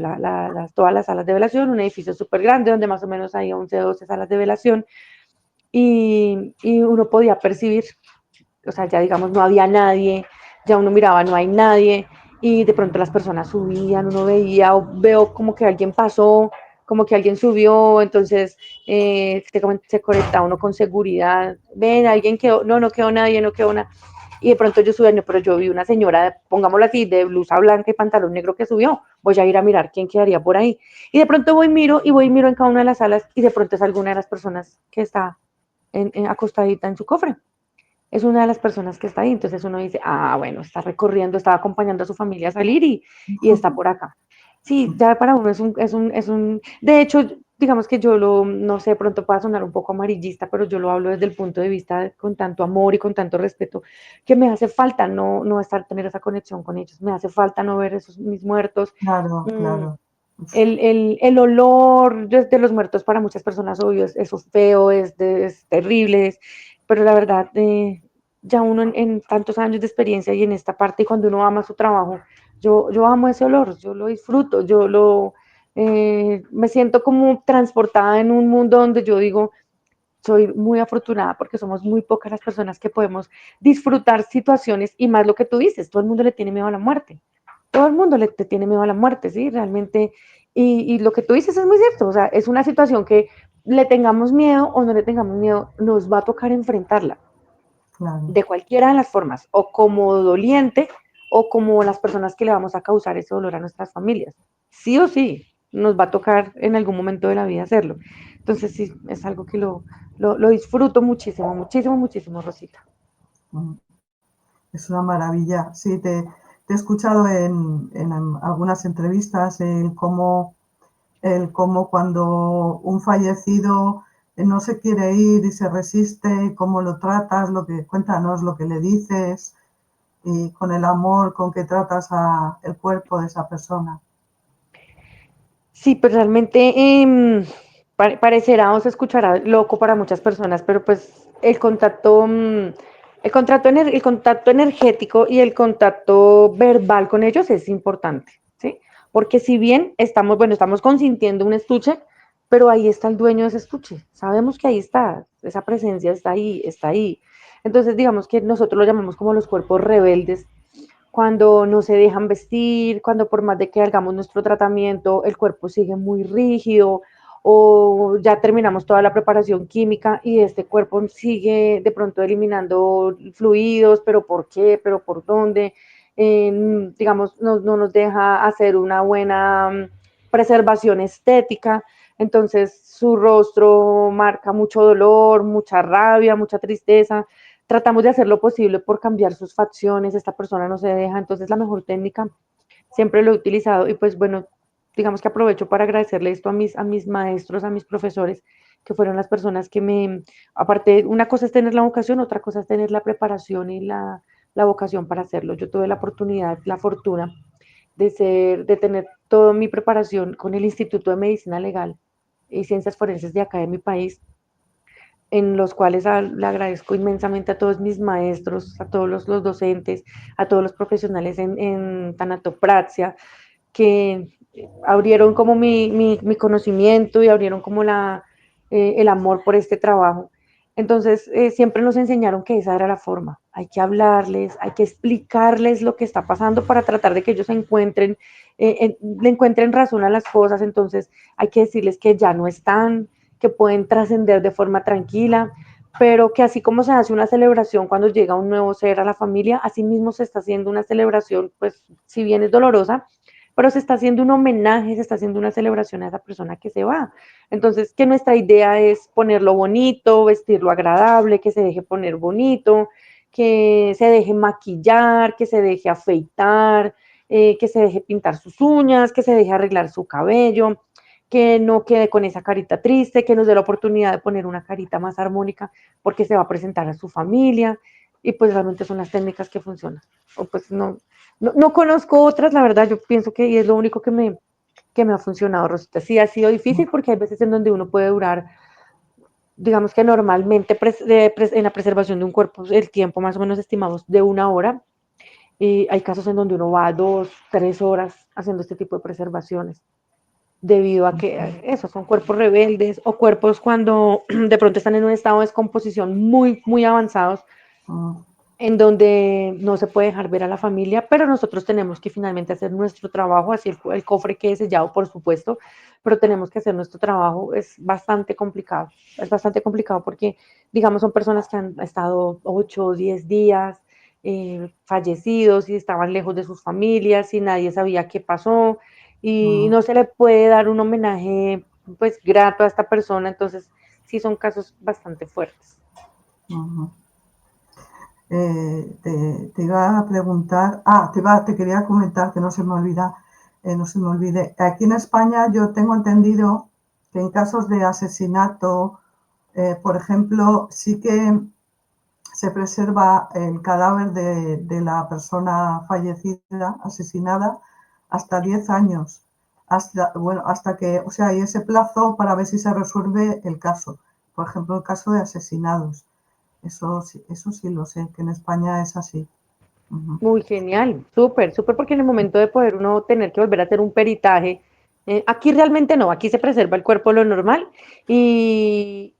todas las salas de velación, un edificio súper grande donde más o menos hay 11 o 12 salas de velación y uno podía percibir, o sea, ya digamos no había nadie, ya uno miraba, no hay nadie y de pronto las personas subían, uno veía o veo como que alguien pasó, como que alguien subió, entonces se conectaba uno con seguridad, ven, alguien quedó, no, no quedó nadie, no quedó nada. Y de pronto yo subí, no, pero yo vi una señora, pongámoslo así, de blusa blanca y pantalón negro que subió, voy a ir a mirar quién quedaría por ahí. Y de pronto voy y miro en cada una de las salas y de pronto es alguna de las personas que está acostadita en su cofre. Es una de las personas que está ahí. Entonces uno dice, ah, bueno, está recorriendo, está acompañando a su familia a salir y está por acá. Sí, ya para uno de hecho, digamos que no sé, pronto pueda sonar un poco amarillista, pero yo lo hablo desde el punto de vista con tanto amor y con tanto respeto, que me hace falta no tener esa conexión con ellos, me hace falta no ver esos mis muertos. Claro, Mm, claro. el olor de los muertos para muchas personas, obvio, es feo, es terrible, pero la verdad, ya uno en tantos años de experiencia y en esta parte, y cuando uno ama su trabajo, yo amo ese olor, yo lo disfruto, me siento como transportada en un mundo donde yo digo, soy muy afortunada porque somos muy pocas las personas que podemos disfrutar situaciones y más lo que tú dices, todo el mundo le tiene miedo a la muerte, todo el mundo te tiene miedo a la muerte, ¿sí? Realmente, y lo que tú dices es muy cierto, o sea, es una situación que le tengamos miedo o no le tengamos miedo, nos va a tocar enfrentarla Claro. de cualquiera de las formas, o como doliente o como las personas que le vamos a causar ese dolor a nuestras familias. Sí o sí, nos va a tocar en algún momento de la vida hacerlo. Entonces sí, es algo que lo disfruto muchísimo, muchísimo, muchísimo, Rosita. Mm. Es una maravilla. Sí, te he escuchado en algunas entrevistas el cómo cuando un fallecido no se quiere ir y se resiste, cómo lo tratas, cuéntanos lo que le dices y con el amor con que tratas el cuerpo de esa persona. Sí, pues realmente parecerá o se escuchará loco para muchas personas, pero pues el contacto energético y el contacto verbal con ellos es importante, ¿sí? Porque si bien estamos consintiendo un estuche, pero ahí está el dueño de ese estuche. Sabemos que ahí está, esa presencia está ahí, está ahí. Entonces, digamos que nosotros lo llamamos como los cuerpos rebeldes cuando no se dejan vestir, cuando por más de que hagamos nuestro tratamiento, el cuerpo sigue muy rígido o ya terminamos toda la preparación química y este cuerpo sigue de pronto eliminando fluidos, pero ¿por qué? ¿Pero por dónde? Digamos, no nos deja hacer una buena preservación estética, entonces su rostro marca mucho dolor, mucha rabia, mucha tristeza, tratamos de hacer lo posible por cambiar sus facciones, esta persona no se deja, entonces la mejor técnica siempre lo he utilizado y pues bueno, digamos que aprovecho para agradecerle esto a mis maestros, a mis profesores, que fueron las personas aparte, una cosa es tener la vocación, otra cosa es tener la preparación y la vocación para hacerlo. Yo tuve la oportunidad, la fortuna de tener toda mi preparación con el Instituto de Medicina Legal y Ciencias Forenses de acá de mi país en los cuales le agradezco inmensamente a todos mis maestros, a todos los docentes, a todos los profesionales en tanatopraxia, que abrieron como mi conocimiento y abrieron como el amor por este trabajo. Entonces, siempre nos enseñaron que esa era la forma. Hay que hablarles, hay que explicarles lo que está pasando para tratar de que ellos le encuentren razón a las cosas. Entonces, hay que decirles que ya no están, que pueden trascender de forma tranquila, pero que así como se hace una celebración cuando llega un nuevo ser a la familia, así mismo se está haciendo una celebración, pues si bien es dolorosa, pero se está haciendo un homenaje, se está haciendo una celebración a esa persona que se va. Entonces, que nuestra idea es ponerlo bonito, vestirlo agradable, que se deje poner bonito, que se deje maquillar, que se deje afeitar, que se deje pintar sus uñas, que se deje arreglar su cabello, que no quede con esa carita triste, que nos dé la oportunidad de poner una carita más armónica porque se va a presentar a su familia y pues realmente son las técnicas que funcionan. O pues no conozco otras, la verdad, yo pienso que y es lo único que me ha funcionado, Rosita. Sí, ha sido difícil porque hay veces en donde uno puede durar, digamos que normalmente en la preservación de un cuerpo, el tiempo más o menos estimado de 1 hora, y hay casos en donde uno va 2, 3 horas haciendo este tipo de preservaciones, debido a que esos son cuerpos rebeldes o cuerpos cuando de pronto están en un estado de descomposición muy, muy avanzados, en donde no se puede dejar ver a la familia, pero nosotros tenemos que finalmente hacer nuestro trabajo, así el cofre quede sellado, por supuesto, pero tenemos que hacer nuestro trabajo. Es bastante complicado porque, digamos, son personas que han estado 8 o 10 días fallecidos y estaban lejos de sus familias y nadie sabía qué pasó y no se le puede dar un homenaje pues grato a esta persona, entonces sí son casos bastante fuertes. Te iba a preguntar, te quería comentar que no se me olvida, no se me olvide. Aquí en España yo tengo entendido que en casos de asesinato, por ejemplo, sí que se preserva el cadáver de la persona fallecida, asesinada, hasta 10 años. Hasta que, o sea, hay ese plazo para ver si se resuelve el caso. Por ejemplo, el caso de asesinados. Eso sí lo sé, que en España es así. Ujú. Muy genial, súper, súper, porque en el momento de poder uno tener que volver a hacer un peritaje, aquí realmente no, aquí se preserva el cuerpo lo normal y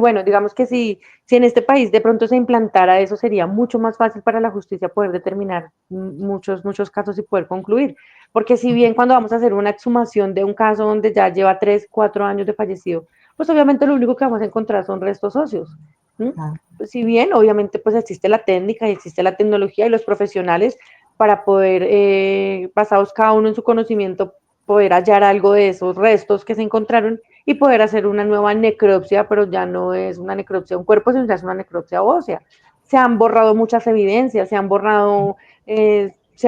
bueno, digamos que si en este país de pronto se implantara eso, sería mucho más fácil para la justicia poder determinar muchos casos y poder concluir, porque si bien cuando vamos a hacer una exhumación de un caso donde ya lleva 3, 4 años de fallecido, pues obviamente lo único que vamos a encontrar son restos óseos. ¿Mm? Claro. Si bien obviamente pues existe la técnica y existe la tecnología y los profesionales para poder, basados cada uno en su conocimiento, poder hallar algo de esos restos que se encontraron y poder hacer una nueva necropsia, pero ya no es una necropsia de un cuerpo, sino ya es una necropsia ósea. Se han borrado muchas evidencias, se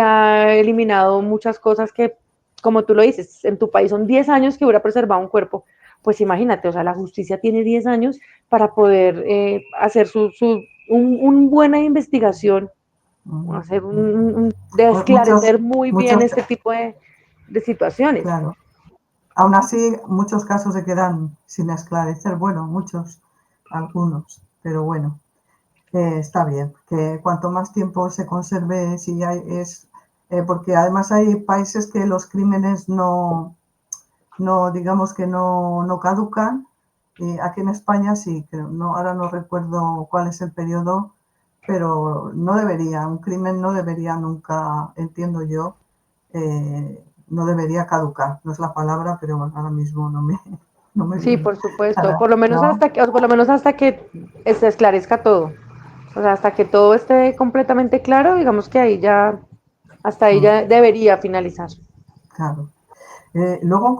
ha eliminado muchas cosas que, como tú lo dices, en tu país son 10 años que hubiera preservado un cuerpo, pues imagínate, o sea, la justicia tiene 10 años para poder hacer una buena investigación, Ujú. hacer de Pues muchos, esclarecer muy bien muchos, este tipo de situaciones. claro. Aún así, muchos casos se quedan sin esclarecer. Bueno, muchos, algunos, pero bueno, está bien. Que cuanto más tiempo se conserve, si hay, porque además hay países que los crímenes digamos que no caducan. Aquí en España sí, que no, ahora no recuerdo cuál es el periodo, pero no debería, un crimen no debería nunca, entiendo yo, no debería caducar. No es la palabra, pero ahora mismo no me Sí, viene. por supuesto, Nada, por lo menos ¿no? hasta que se esclarezca todo. O sea, hasta que todo esté completamente claro, digamos que hasta ahí Mm, ya debería finalizar. claro. Luego,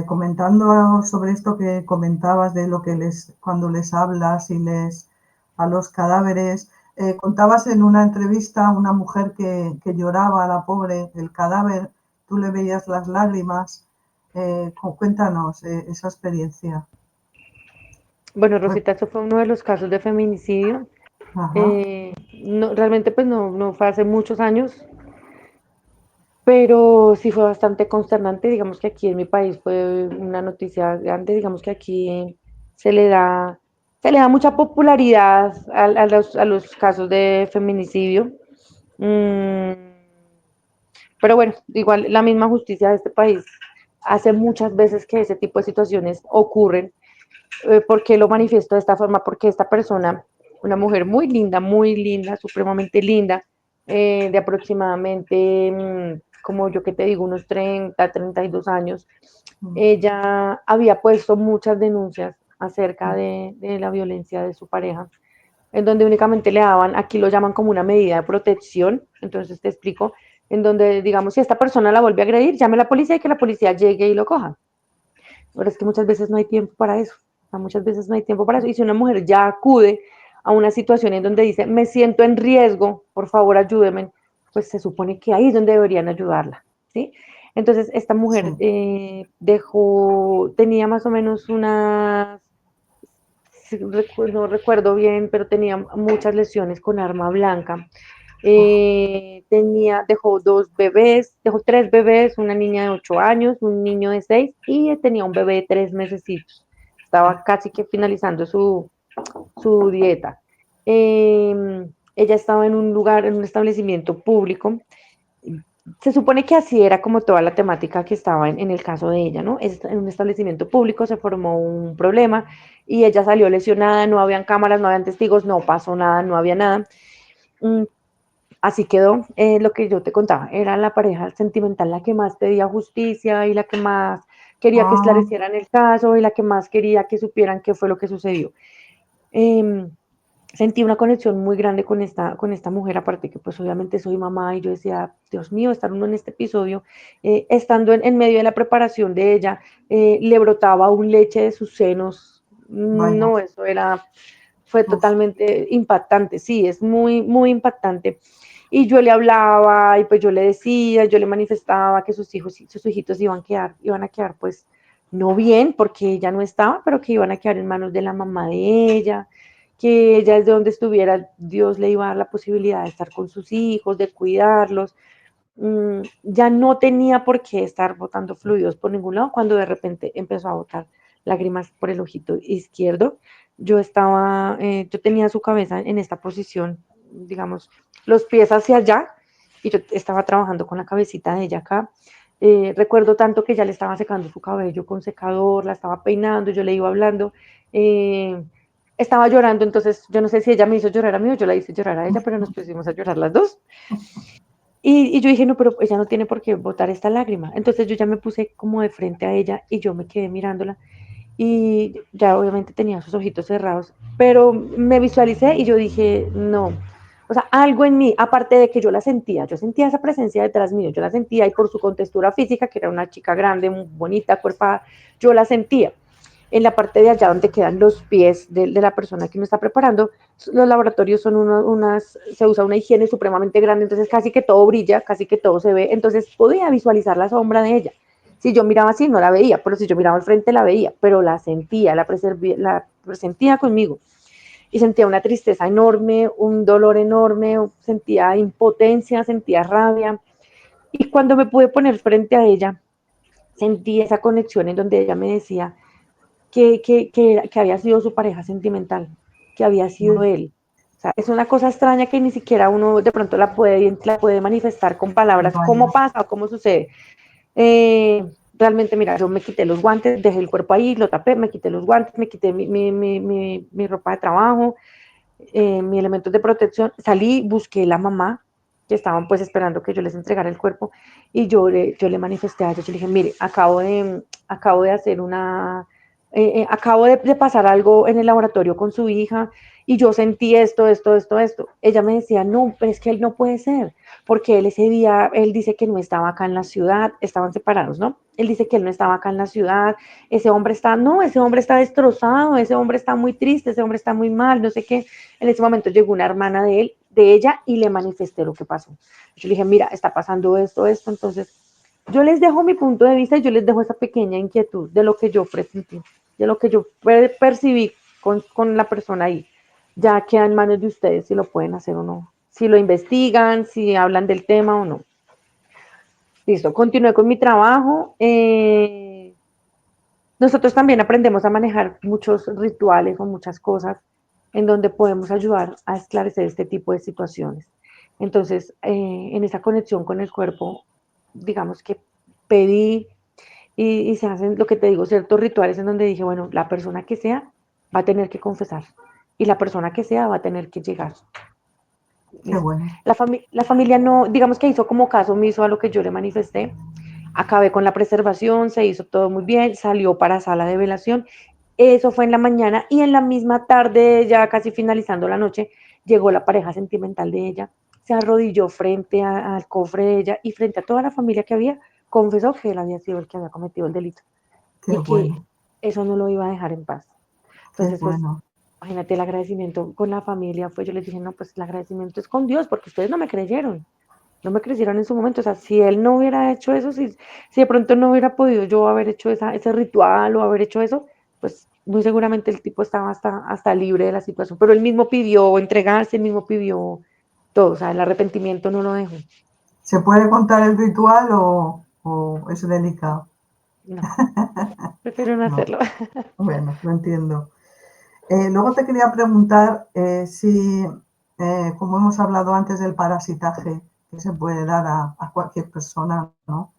comentando sobre esto que comentabas de lo que cuando les hablas y a los cadáveres, contabas en una entrevista a una mujer que lloraba, la pobre, el cadáver, tú le veías las lágrimas. Cuéntanos esa experiencia. Bueno, Pues, Rosita, eso fue uno de los casos de feminicidio. ajá, Realmente pues no fue hace muchos años, pero sí fue bastante consternante. Digamos que aquí en mi país fue una noticia grande. Digamos que aquí se le da Se le da mucha popularidad a los casos de feminicidio. Mm, pero bueno, igual la misma justicia de este país hace muchas veces que ese tipo de situaciones ocurren. ¿Por qué lo manifiesto de esta forma? Porque esta persona, una mujer muy linda, supremamente linda, de aproximadamente, como yo que te digo, unos 30, 32 años, Mm, ella había puesto muchas denuncias acerca mm, de la violencia de su pareja, en donde únicamente le daban, aquí lo llaman como una medida de protección, entonces te explico, en donde, digamos, si esta persona la vuelve a agredir, llame a la policía y que la policía llegue y lo coja. Pero es que muchas veces no hay tiempo para eso, o sea, muchas veces no hay tiempo para eso, y si una mujer ya acude a una situación en donde dice, me siento en riesgo, por favor ayúdeme, pues se supone que ahí es donde deberían ayudarla, ¿sí? Entonces, esta sí. mujer tenía más o menos unas no recuerdo bien, pero tenía muchas lesiones con arma blanca. Uf, Dejó dos bebés, dejó tres bebés, una niña de 8 años, un niño de 6 y tenía un bebé de 3 mesecitos. Estaba casi que finalizando su dieta. Ella estaba en un lugar, en un establecimiento público. Se supone que así era como toda la temática que estaba en el caso de ella, ¿no? En un establecimiento público se formó un problema y ella salió lesionada, no habían cámaras, no habían testigos, no pasó nada, no había nada. Mm, Así quedó. Lo que yo te contaba, era la pareja sentimental la que más pedía justicia y la que más quería que ah, esclarecieran el caso y la que más quería que supieran qué fue lo que sucedió. Eh, Sentí una conexión muy grande con esta mujer, aparte que pues obviamente soy mamá y yo decía, Dios mío, estar uno en este episodio, estando en medio de la preparación de ella, le brotaba un leche de sus senos, vaya, no, fue uf, totalmente impactante, sí, es muy impactante. Y yo le hablaba y pues yo le decía, yo le manifestaba que sus hijitos iban a quedar pues no bien porque ella no estaba, pero que iban a quedar en manos de la mamá de ella, que ella desde donde estuviera, Dios le iba a dar la posibilidad de estar con sus hijos, de cuidarlos. Ya no tenía por qué estar botando fluidos por ningún lado cuando de repente empezó a botar lágrimas por el ojito izquierdo. Yo tenía su cabeza en esta posición, digamos, los pies hacia allá, y yo estaba trabajando con la cabecita de ella acá. Recuerdo tanto que ya le estaba secando su cabello con secador, la estaba peinando, yo le iba hablando, eh, estaba llorando, entonces yo no sé si ella me hizo llorar a mí o yo la hice llorar a ella, pero nos pusimos a llorar las dos. Y yo dije, no, pero ella no tiene por qué botar esta lágrima. Entonces yo ya me puse como de frente a ella y yo me quedé mirándola y ya obviamente tenía sus ojitos cerrados, pero me visualicé y yo dije, no, o sea, algo en mí, aparte de que yo sentía esa presencia detrás mío, yo la sentía y por su contextura física, que era una chica grande, muy bonita, cuerpada, yo la sentía. En la parte de allá donde quedan los pies de la persona que me está preparando, los laboratorios son se usa una higiene supremamente grande, entonces casi que todo brilla, casi que todo se ve, entonces podía visualizar la sombra de ella. Si yo miraba así, no la veía, pero si yo miraba al frente, la veía, pero la sentía, la presentía conmigo. Y sentía una tristeza enorme, un dolor enorme, sentía impotencia, sentía rabia. Y cuando me pude poner frente a ella, sentí esa conexión en donde ella me decía que había sido su pareja sentimental, que había sido mm, él. O sea, es una cosa extraña que ni siquiera uno de pronto la puede manifestar con palabras, vaya, cómo pasa o cómo sucede. Realmente, mira, yo me quité los guantes, dejé el cuerpo ahí, lo tapé, me quité los guantes, me quité mi ropa de trabajo, mis elementos de protección, salí, busqué la mamá, que estaban pues esperando que yo les entregara el cuerpo, y yo le manifesté a ella, yo le dije, mire, acabo de hacer acabo de pasar algo en el laboratorio con su hija, y yo sentí esto. Ella me decía, no, pero es que él no puede ser, porque él ese día, él dice que no estaba acá en la ciudad, estaban separados, ¿no? Él dice que él no estaba acá en la ciudad, ese hombre está destrozado, ese hombre está muy triste, ese hombre está muy mal, no sé qué. En ese momento llegó una hermana de ella, y le manifesté lo que pasó. Yo le dije, mira, está pasando esto, entonces yo les dejo mi punto de vista y yo les dejo esa pequeña inquietud de lo que yo presentí, de lo que yo percibí con la persona ahí. Ya queda en manos de ustedes si lo pueden hacer o no, si lo investigan, si hablan del tema o no. Listo, continué con mi trabajo. nosotros también aprendemos a manejar muchos rituales o muchas cosas en donde podemos ayudar a esclarecer este tipo de situaciones. Entonces, en esa conexión con el cuerpo, digamos que pedí y se hacen, lo que te digo, ciertos rituales en donde dije, bueno, la persona que sea va a tener que confesar y la persona que sea va a tener que llegar. Qué Listo. bueno. La familia no, digamos que hizo como caso omiso a lo que yo le manifesté. Acabé con la preservación, se hizo todo muy bien, salió para sala de velación. Eso fue en la mañana y en la misma tarde, ya casi finalizando la noche, llegó la pareja sentimental de ella, se arrodilló frente al cofre de ella y frente a toda la familia que había, confesó que él había sido el que había cometido el delito Qué y que bueno, eso no lo iba a dejar en paz. qué Entonces, pues, bueno. imagínate el agradecimiento con la familia, pues yo les dije, no, pues el agradecimiento es con Dios, porque ustedes no me creyeron en su momento, o sea, si él no hubiera hecho eso, si de pronto no hubiera podido yo haber hecho ese ritual o haber hecho eso, pues muy seguramente el tipo estaba hasta libre de la situación, pero él mismo pidió entregarse, él mismo pidió todo, o sea, el arrepentimiento no lo dejó. ¿Se puede contar el ritual o es delicado? No, prefiero no No, hacerlo. bueno, lo entiendo. Luego te quería preguntar si, como hemos hablado antes del parasitaje, que se puede dar a cualquier persona, ¿no?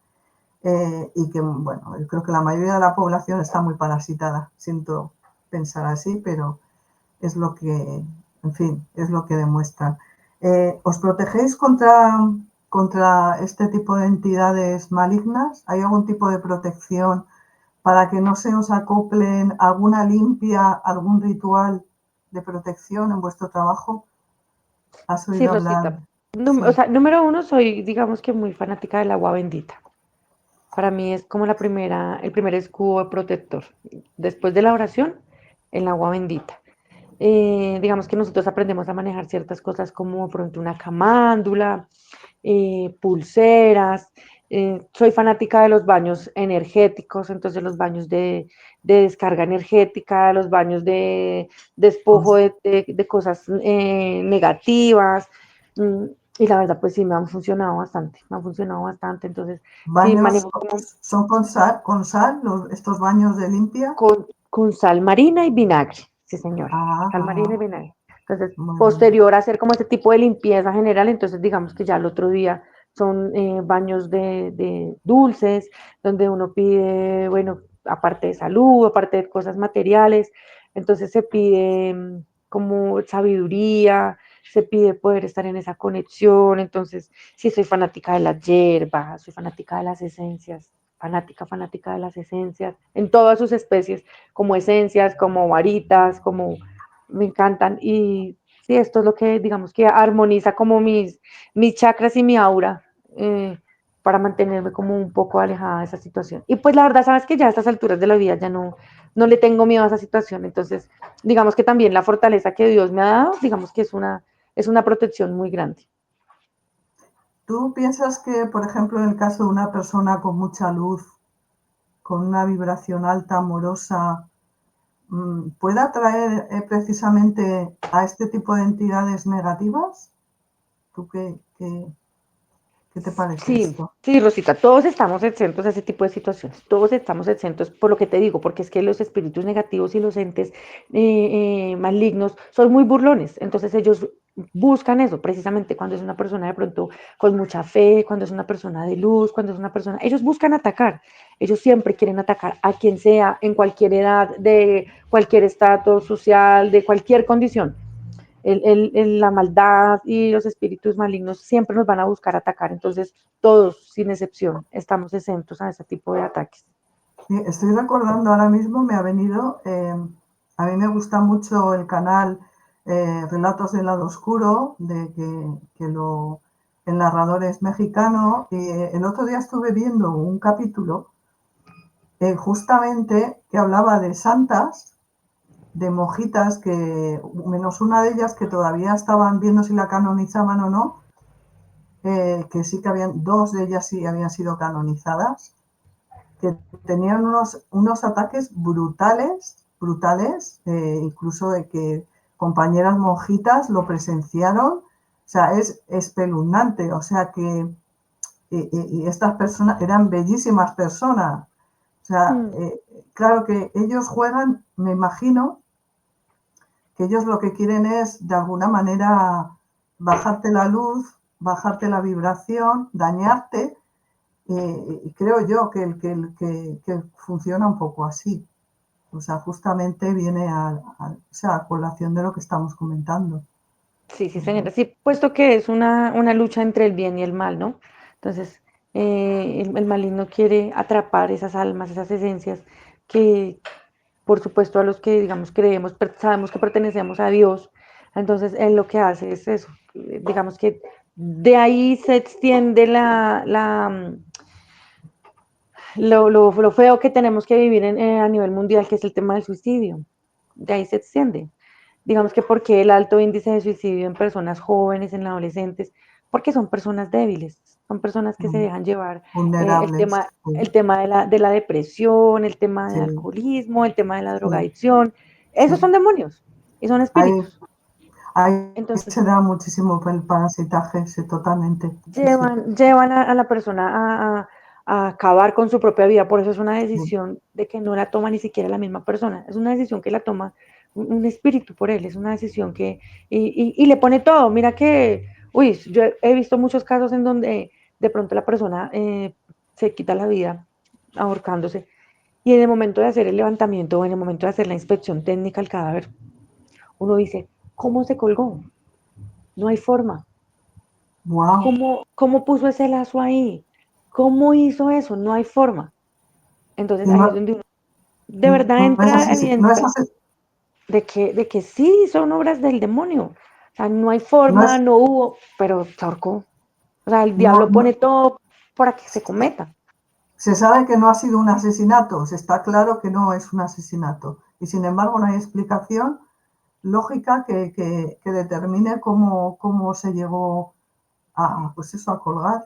Y que, bueno, yo creo que la mayoría de la población está muy parasitada. Siento pensar así, pero es lo que, en fin, es lo que demuestran. ¿Os protegéis contra este tipo de entidades malignas? ¿Hay algún tipo de protección para que no se os acoplen alguna limpia, algún ritual de protección en vuestro trabajo? ¿Has Sí, oído hablar? Rosita. O Sí. sea, número uno, soy, digamos que muy fanática del agua bendita. Para mí es como el primer escudo protector. Después de la oración, el agua bendita. Digamos que nosotros aprendemos a manejar ciertas cosas como por ejemplo una camándula, pulseras. Soy fanática de los baños energéticos, entonces los baños de descarga energética, los baños de despojo Pues, de cosas negativas. mm, y la verdad, pues sí, me han funcionado bastante. Entonces, sí, baños manejo como son con sal estos baños de limpia. con sal marina y vinagre, sí señora, Ah, sal marina y ah, vinagre. Entonces, muy bien. posterior a hacer como ese tipo de limpieza general, entonces digamos que ya el otro día son baños de dulces, donde uno pide, bueno, aparte de salud, aparte de cosas materiales, entonces se pide como sabiduría, se pide poder estar en esa conexión, entonces sí soy fanática de las hierbas, soy fanática de las esencias, fanática de las esencias, en todas sus especies, como esencias, como varitas, como me encantan. Y sí, esto es lo que digamos que armoniza como mis chakras y mi aura para mantenerme como un poco alejada de esa situación. Y pues la verdad, sabes que ya a estas alturas de la vida ya no le tengo miedo a esa situación. Entonces, digamos que también la fortaleza que Dios me ha dado, digamos que es una protección muy grande. ¿Tú piensas que, por ejemplo, en el caso de una persona con mucha luz, con una vibración alta, amorosa, puede atraer precisamente a este tipo de entidades negativas? ¿Tú qué te parece Sí, esto? sí, Rosita, todos estamos exentos a ese tipo de situaciones, todos estamos exentos por lo que te digo, porque es que los espíritus negativos y los entes malignos son muy burlones, entonces ellos buscan eso, precisamente cuando es una persona de pronto con mucha fe, cuando es una persona de luz, cuando es una persona, ellos buscan atacar, ellos siempre quieren atacar a quien sea, en cualquier edad, de cualquier estatus social, de cualquier condición la maldad y los espíritus malignos siempre nos van a buscar atacar. Entonces, todos, sin excepción, estamos exentos a ese tipo de ataques. Sí, estoy recordando ahora mismo, me ha venido, a mí me gusta mucho el canal Relatos del Lado Oscuro, el narrador es mexicano, y el otro día estuve viendo un capítulo justamente que hablaba de santas, de monjitas, que menos una de ellas que todavía estaban viendo si la canonizaban o no, que sí que habían, dos de ellas sí habían sido canonizadas, que tenían unos ataques brutales, brutales, incluso de que compañeras monjitas lo presenciaron. O sea, es espeluznante. O sea que y estas personas eran bellísimas personas. O sea, Mm. claro que ellos juegan, me imagino, que ellos lo que quieren es, de alguna manera, bajarte la luz, bajarte la vibración, dañarte, y creo yo que funciona un poco así. O sea, justamente viene o sea, a colación de lo que estamos comentando. Sí, sí, señora. Sí, puesto que es una lucha entre el bien y el mal, ¿no? Entonces, el maligno quiere atrapar esas almas, esas esencias que, por supuesto, a los que, digamos, creemos, sabemos que pertenecemos a Dios. Entonces, él lo que hace es eso. Digamos que de ahí se extiende lo feo que tenemos que vivir a nivel mundial, que es el tema del suicidio. De ahí se extiende. Digamos que porque el alto índice de suicidio en personas jóvenes, en adolescentes, porque son personas débiles, son personas que se dejan llevar Vulnerables. Sí, el tema de la depresión, el tema del sí, alcoholismo, el tema de la sí, drogadicción. Esos sí. son demonios y son Ahí, espíritus. ahí Entonces, se da muchísimo el parasitaje, sí, totalmente. Sí, sí, llevan a la persona a acabar con su propia vida. Por eso es una sí. decisión de que no la toma ni siquiera la misma persona. Es una decisión que la toma un espíritu por él. Es una decisión que... Y le pone todo. Mira que... Uy, yo he visto muchos casos en donde de pronto la persona se quita la vida ahorcándose. Y en el momento de hacer el levantamiento o en el momento de hacer la inspección técnica al cadáver, uno dice, ¿cómo se colgó? No hay forma. Wow. ¿Cómo puso ese lazo ahí? ¿Cómo hizo eso? No hay forma. Entonces Y ahí es no, donde uno de verdad no es entra a así, no es evidenciar así, de que sí son obras del demonio. O sea, no hay no forma, es, no hubo, pero se ahorcó. O sea, el no, diablo pone todo para que se cometa. se sabe que no ha sido un asesinato, se está claro que no es un asesinato. Y sin embargo no hay explicación lógica que determine cómo se llegó pues eso, a colgar.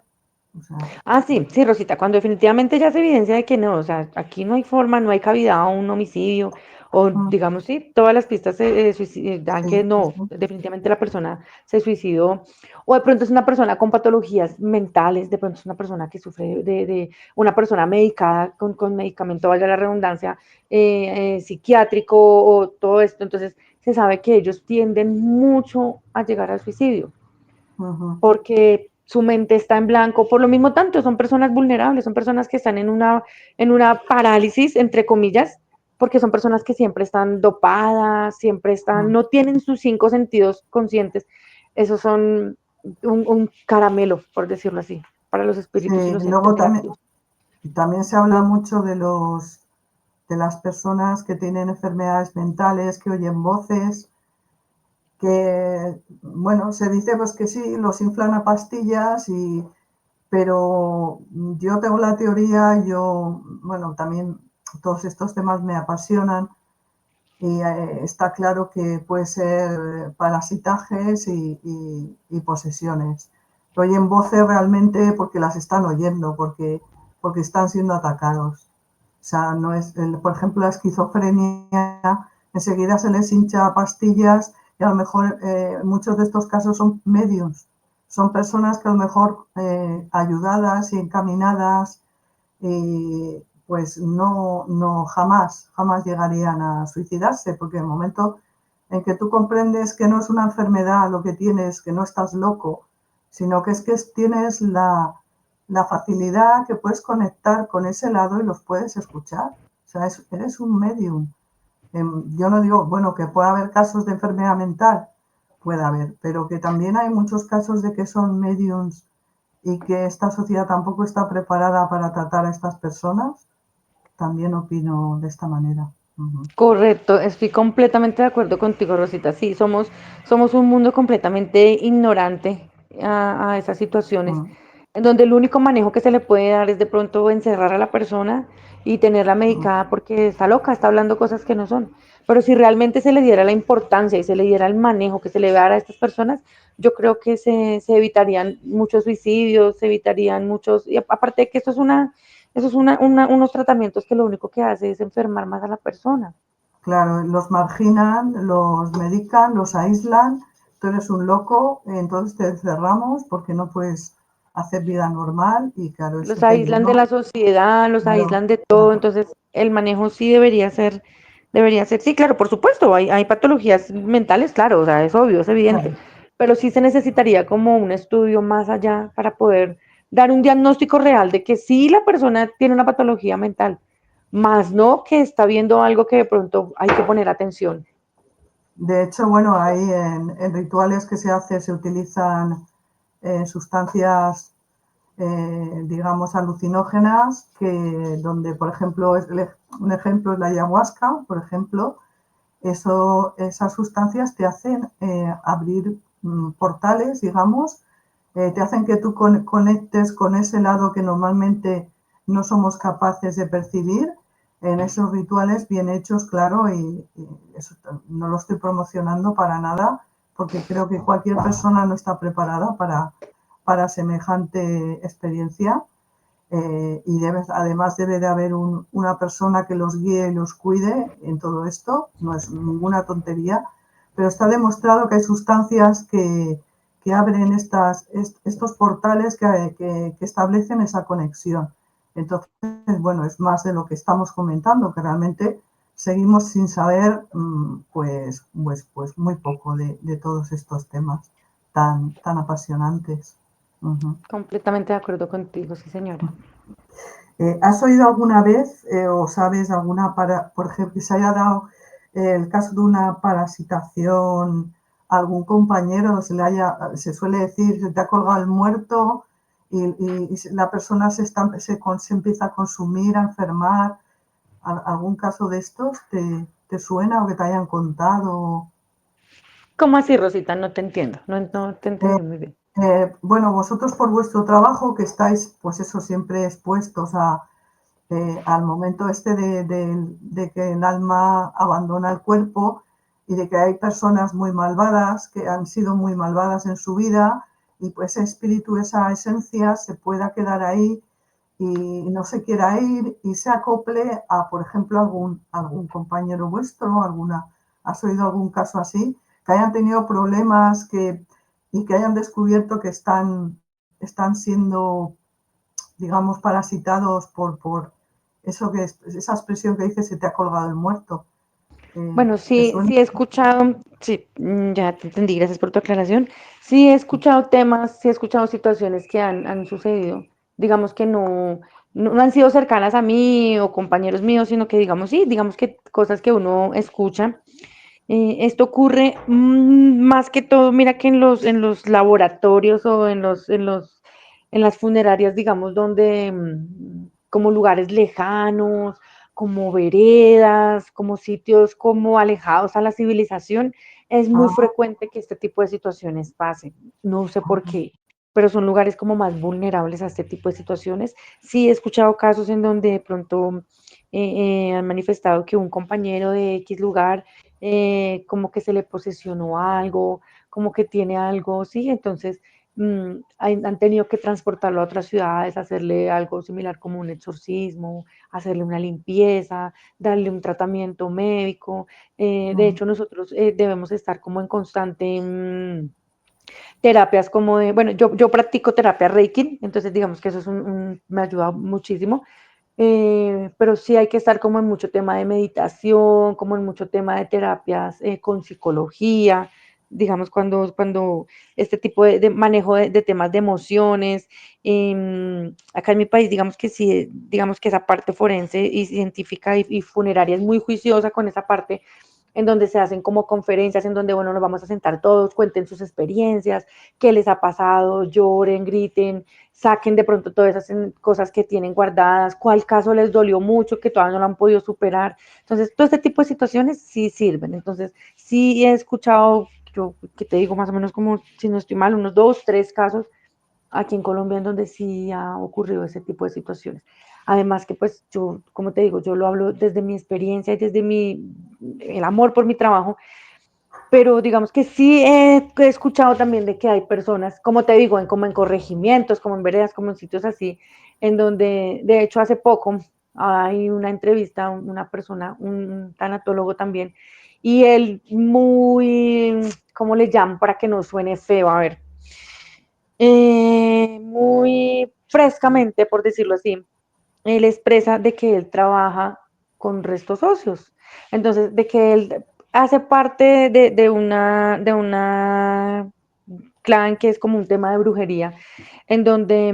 O sea, Ah, sí, sí, Rosita, cuando definitivamente ya se evidencia de que no, o sea, aquí no hay forma, no hay cavidad a un homicidio, o mm, digamos, sí, todas las pistas dan sí, que sí, no, sí. definitivamente la persona se suicidó, o de pronto es una persona con patologías mentales, de pronto es una persona que sufre una persona medicada con medicamento, valga la redundancia, psiquiátrico o todo esto, entonces se sabe que ellos tienden mucho a llegar al suicidio Ujú, porque su mente está en blanco, por lo mismo tanto, son personas vulnerables, son personas que están en una parálisis, entre comillas, porque son personas que siempre están dopadas, siempre están, mm. no tienen sus cinco sentidos conscientes, esos son un caramelo, por decirlo así, para los Sí, espíritus y los entes luego negativos. también se habla mucho de las personas que tienen enfermedades mentales, que oyen voces, que, bueno, se dice pues que sí, los inflan a pastillas, pero yo tengo la teoría, bueno, también todos estos temas me apasionan y está claro que puede ser parasitajes y posesiones. Oyen voces realmente porque las están oyendo, porque están siendo atacados. O sea, no es, por ejemplo, la esquizofrenia, enseguida se les hincha pastillas y a lo mejor muchos de estos casos son medios, son personas que a lo mejor ayudadas y encaminadas, pues no jamás llegarían a suicidarse, porque en el momento en que tú comprendes que no es una enfermedad lo que tienes, que no estás loco, sino que tienes la facilidad que puedes conectar con ese lado y los puedes escuchar. O sea, eres un medium. Yo no digo, bueno, que pueda haber casos de enfermedad mental, puede haber, pero que también hay muchos casos de que son mediums y que esta sociedad tampoco está preparada para tratar a estas personas, también opino de esta manera. Ujú, Correcto, estoy completamente de acuerdo contigo, Rosita. Sí, somos un mundo completamente ignorante a esas situaciones, ujú, en donde el único manejo que se le puede dar es de pronto encerrar a la persona y tenerla ujú. medicada porque está loca, está hablando cosas que no son. Pero si realmente se le diera la importancia y se le diera el manejo que se le va a dar a estas personas, yo creo que se evitarían muchos suicidios, se evitarían muchos, y aparte de que eso es unos tratamientos que lo único que hace es enfermar más a la persona. Claro, los marginan, los medican, los aíslan, tú eres un loco, entonces te encerramos porque no puedes hacer vida normal y claro, eso Los te aíslan de ayuda. la sociedad, los Claro, aíslan de todo, claro, entonces el manejo sí debería ser, sí, claro, por supuesto, hay patologías mentales, claro, o sea, es obvio, es evidente, claro. pero sí se necesitaría como un estudio más allá para poder dar un diagnóstico real de que sí la persona tiene una patología mental, más no que está viendo algo que de pronto hay que poner atención. De hecho, bueno, ahí en rituales que se hace se utilizan sustancias, digamos, alucinógenas, que donde, por ejemplo, un ejemplo es la ayahuasca, por ejemplo, esas sustancias te hacen abrir portales, digamos, te hacen que tú conectes con ese lado que normalmente no somos capaces de percibir en esos rituales bien hechos, claro, y eso no lo estoy promocionando para nada, porque creo que cualquier persona no está preparada para semejante experiencia. Y además debe de haber una persona que los guíe y los cuide en todo esto, no es ninguna tontería, pero está demostrado que hay sustancias que abren estos portales que establecen esa conexión. Entonces, bueno, es más de lo que estamos comentando, que realmente seguimos sin saber pues muy poco de todos estos temas tan apasionantes. Uh-huh. Completamente de acuerdo contigo, sí, señora. ¿Has oído alguna vez o sabes alguna, por ejemplo, que se haya dado el caso de una parasitación a algún compañero? Se suele decir, se te ha colgado el muerto y la persona se empieza a consumir, a enfermar. ¿Algún caso de estos te suena o que te hayan contado? ¿Cómo así, Rosita? No te entiendo, no te Eh, entendí muy bien. bueno, vosotros por vuestro trabajo que estáis, pues eso, siempre expuestos al momento este de que el alma abandona el cuerpo y de que hay personas muy malvadas, que han sido muy malvadas en su vida, y pues ese espíritu, esa esencia se pueda quedar ahí y no se quiera ir y se acople a, por ejemplo, algún compañero vuestro, ¿has oído algún caso así? Que hayan tenido problemas y que hayan descubierto que están siendo, digamos, parasitados por eso esa expresión que dice se te ha colgado el muerto. Bueno, ¿Te sí, suena? sí he escuchado, sí, ya te entendí, gracias por tu aclaración. Sí he escuchado temas, sí he escuchado situaciones que han sucedido, digamos que no han sido cercanas a mí o compañeros míos, sino que digamos, sí, digamos que cosas que uno escucha. Esto ocurre más que todo, mira que en los laboratorios o en las funerarias, digamos, donde como lugares lejanos, como veredas, como sitios como alejados a la civilización, es muy Ah, frecuente que este tipo de situaciones pasen. No sé por qué, pero son lugares como más vulnerables a este tipo de situaciones. Sí he escuchado casos en donde de pronto han manifestado que un compañero de X lugar como que se le posesionó algo, como que tiene algo, sí, entonces han tenido que transportarlo a otras ciudades, hacerle algo similar como un exorcismo, hacerle una limpieza, darle un tratamiento médico. De mm, hecho, nosotros debemos estar como en constante terapias como de, bueno, yo practico terapia Reiki, entonces digamos que eso es me ayuda muchísimo, pero sí hay que estar como en mucho tema de meditación, como en mucho tema de terapias con psicología, digamos, cuando este tipo de manejo de temas de emociones, acá en mi país, digamos que sí, digamos que esa parte forense y científica y funeraria es muy juiciosa con esa parte, en donde se hacen como conferencias, en donde, bueno, nos vamos a sentar todos, cuenten sus experiencias, qué les ha pasado, lloren, griten, saquen de pronto todas esas cosas que tienen guardadas, cuál caso les dolió mucho, que todavía no lo han podido superar. Entonces, todo este tipo de situaciones sí sirven. Entonces, sí he escuchado, yo que te digo más o menos como, si no estoy mal, unos 2, 3 casos aquí en Colombia en donde sí ha ocurrido ese tipo de situaciones. Además que pues yo, como te digo, yo lo hablo desde mi experiencia y desde el amor por mi trabajo, pero digamos que sí he escuchado también de que hay personas, como te digo, como en corregimientos, como en veredas, como en sitios así, en donde, de hecho, hace poco hay una entrevista, una persona, un tanatólogo también, y él muy, ¿cómo le llaman para que no suene feo? A ver, muy frescamente, por decirlo así, él expresa de que él trabaja con restos óseos. Entonces, de que él hace parte de una clan que es como un tema de brujería, en donde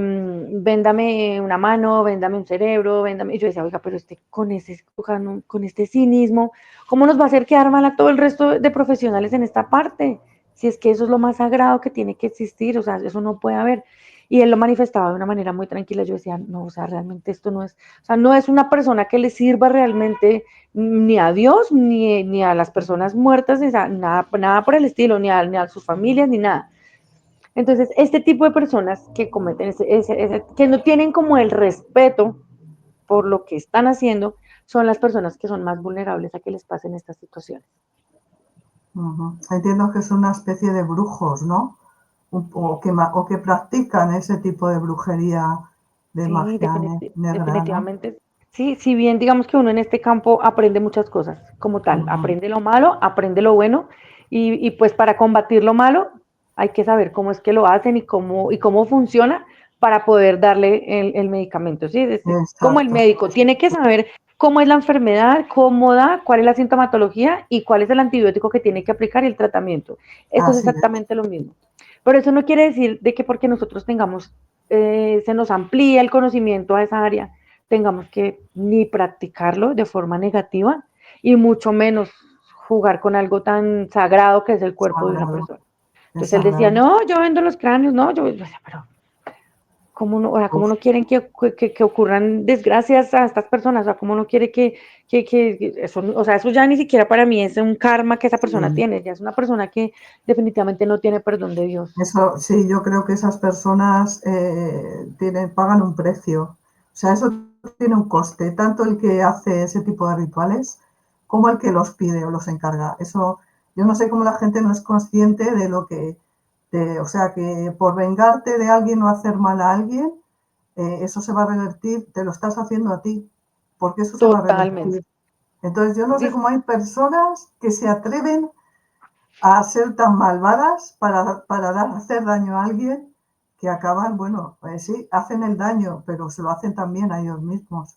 véndame una mano, véndame un cerebro, véndame. Y yo decía, oiga, pero con este cinismo, ¿cómo nos va a hacer quedar mal a todo el resto de profesionales en esta parte? Si es que eso es lo más sagrado que tiene que existir, o sea, eso no puede haber. Y él lo manifestaba de una manera muy tranquila. Yo decía, no, o sea, realmente esto no es, o sea, no es una persona que le sirva realmente ni a Dios, ni a las personas muertas, ni a, nada por el estilo, ni a sus familias, ni nada. Entonces, este tipo de personas que cometen que no tienen como el respeto por lo que están haciendo, son las personas que son más vulnerables a que les pasen estas situaciones. Ujú. Entiendo que son una especie de brujos, ¿no? O que practican ese tipo de brujería, de Sí, magia negra, ¿no? definitivamente. Sí, si bien digamos que uno en este campo aprende muchas cosas, como tal, Ujú. aprende lo malo, aprende lo bueno, y pues para combatir lo malo hay que saber cómo es que lo hacen y cómo funciona para poder darle el medicamento. ¿Sí? Es como el Exacto. médico, tiene que saber cómo es la enfermedad, cómo da, cuál es la sintomatología y cuál es el antibiótico que tiene que aplicar y el tratamiento. Esto es Así es. exactamente lo mismo. Pero eso no quiere decir de que porque nosotros tengamos se nos amplía el conocimiento a esa área, tengamos que ni practicarlo de forma negativa y mucho menos jugar con algo tan sagrado que es el cuerpo de una Sagrado. persona. Es Entonces él decía, sagrado. no, yo vendo los cráneos, no, yo decía, pero ¿cómo no, o sea, cómo Uf, no quieren que ocurran desgracias a estas personas? O sea, ¿cómo no quiere que eso, o sea, eso ya ni siquiera para mí es un karma que esa persona sí. tiene, ya es una persona que definitivamente no tiene perdón de Dios. Eso sí, yo creo que esas personas pagan un precio. O sea, eso tiene un coste, tanto el que hace ese tipo de rituales como el que los pide o los encarga. Eso, yo no sé cómo la gente no es consciente de lo que, o sea, que por vengarte de alguien o hacer mal a alguien, eso se va a revertir, te lo estás haciendo a ti, porque eso se va a Totalmente. revertir. Entonces, yo no sé Dice, cómo hay personas que se atreven a ser tan malvadas para hacer daño a alguien que acaban, bueno, sí, hacen el daño, pero se lo hacen también a ellos mismos.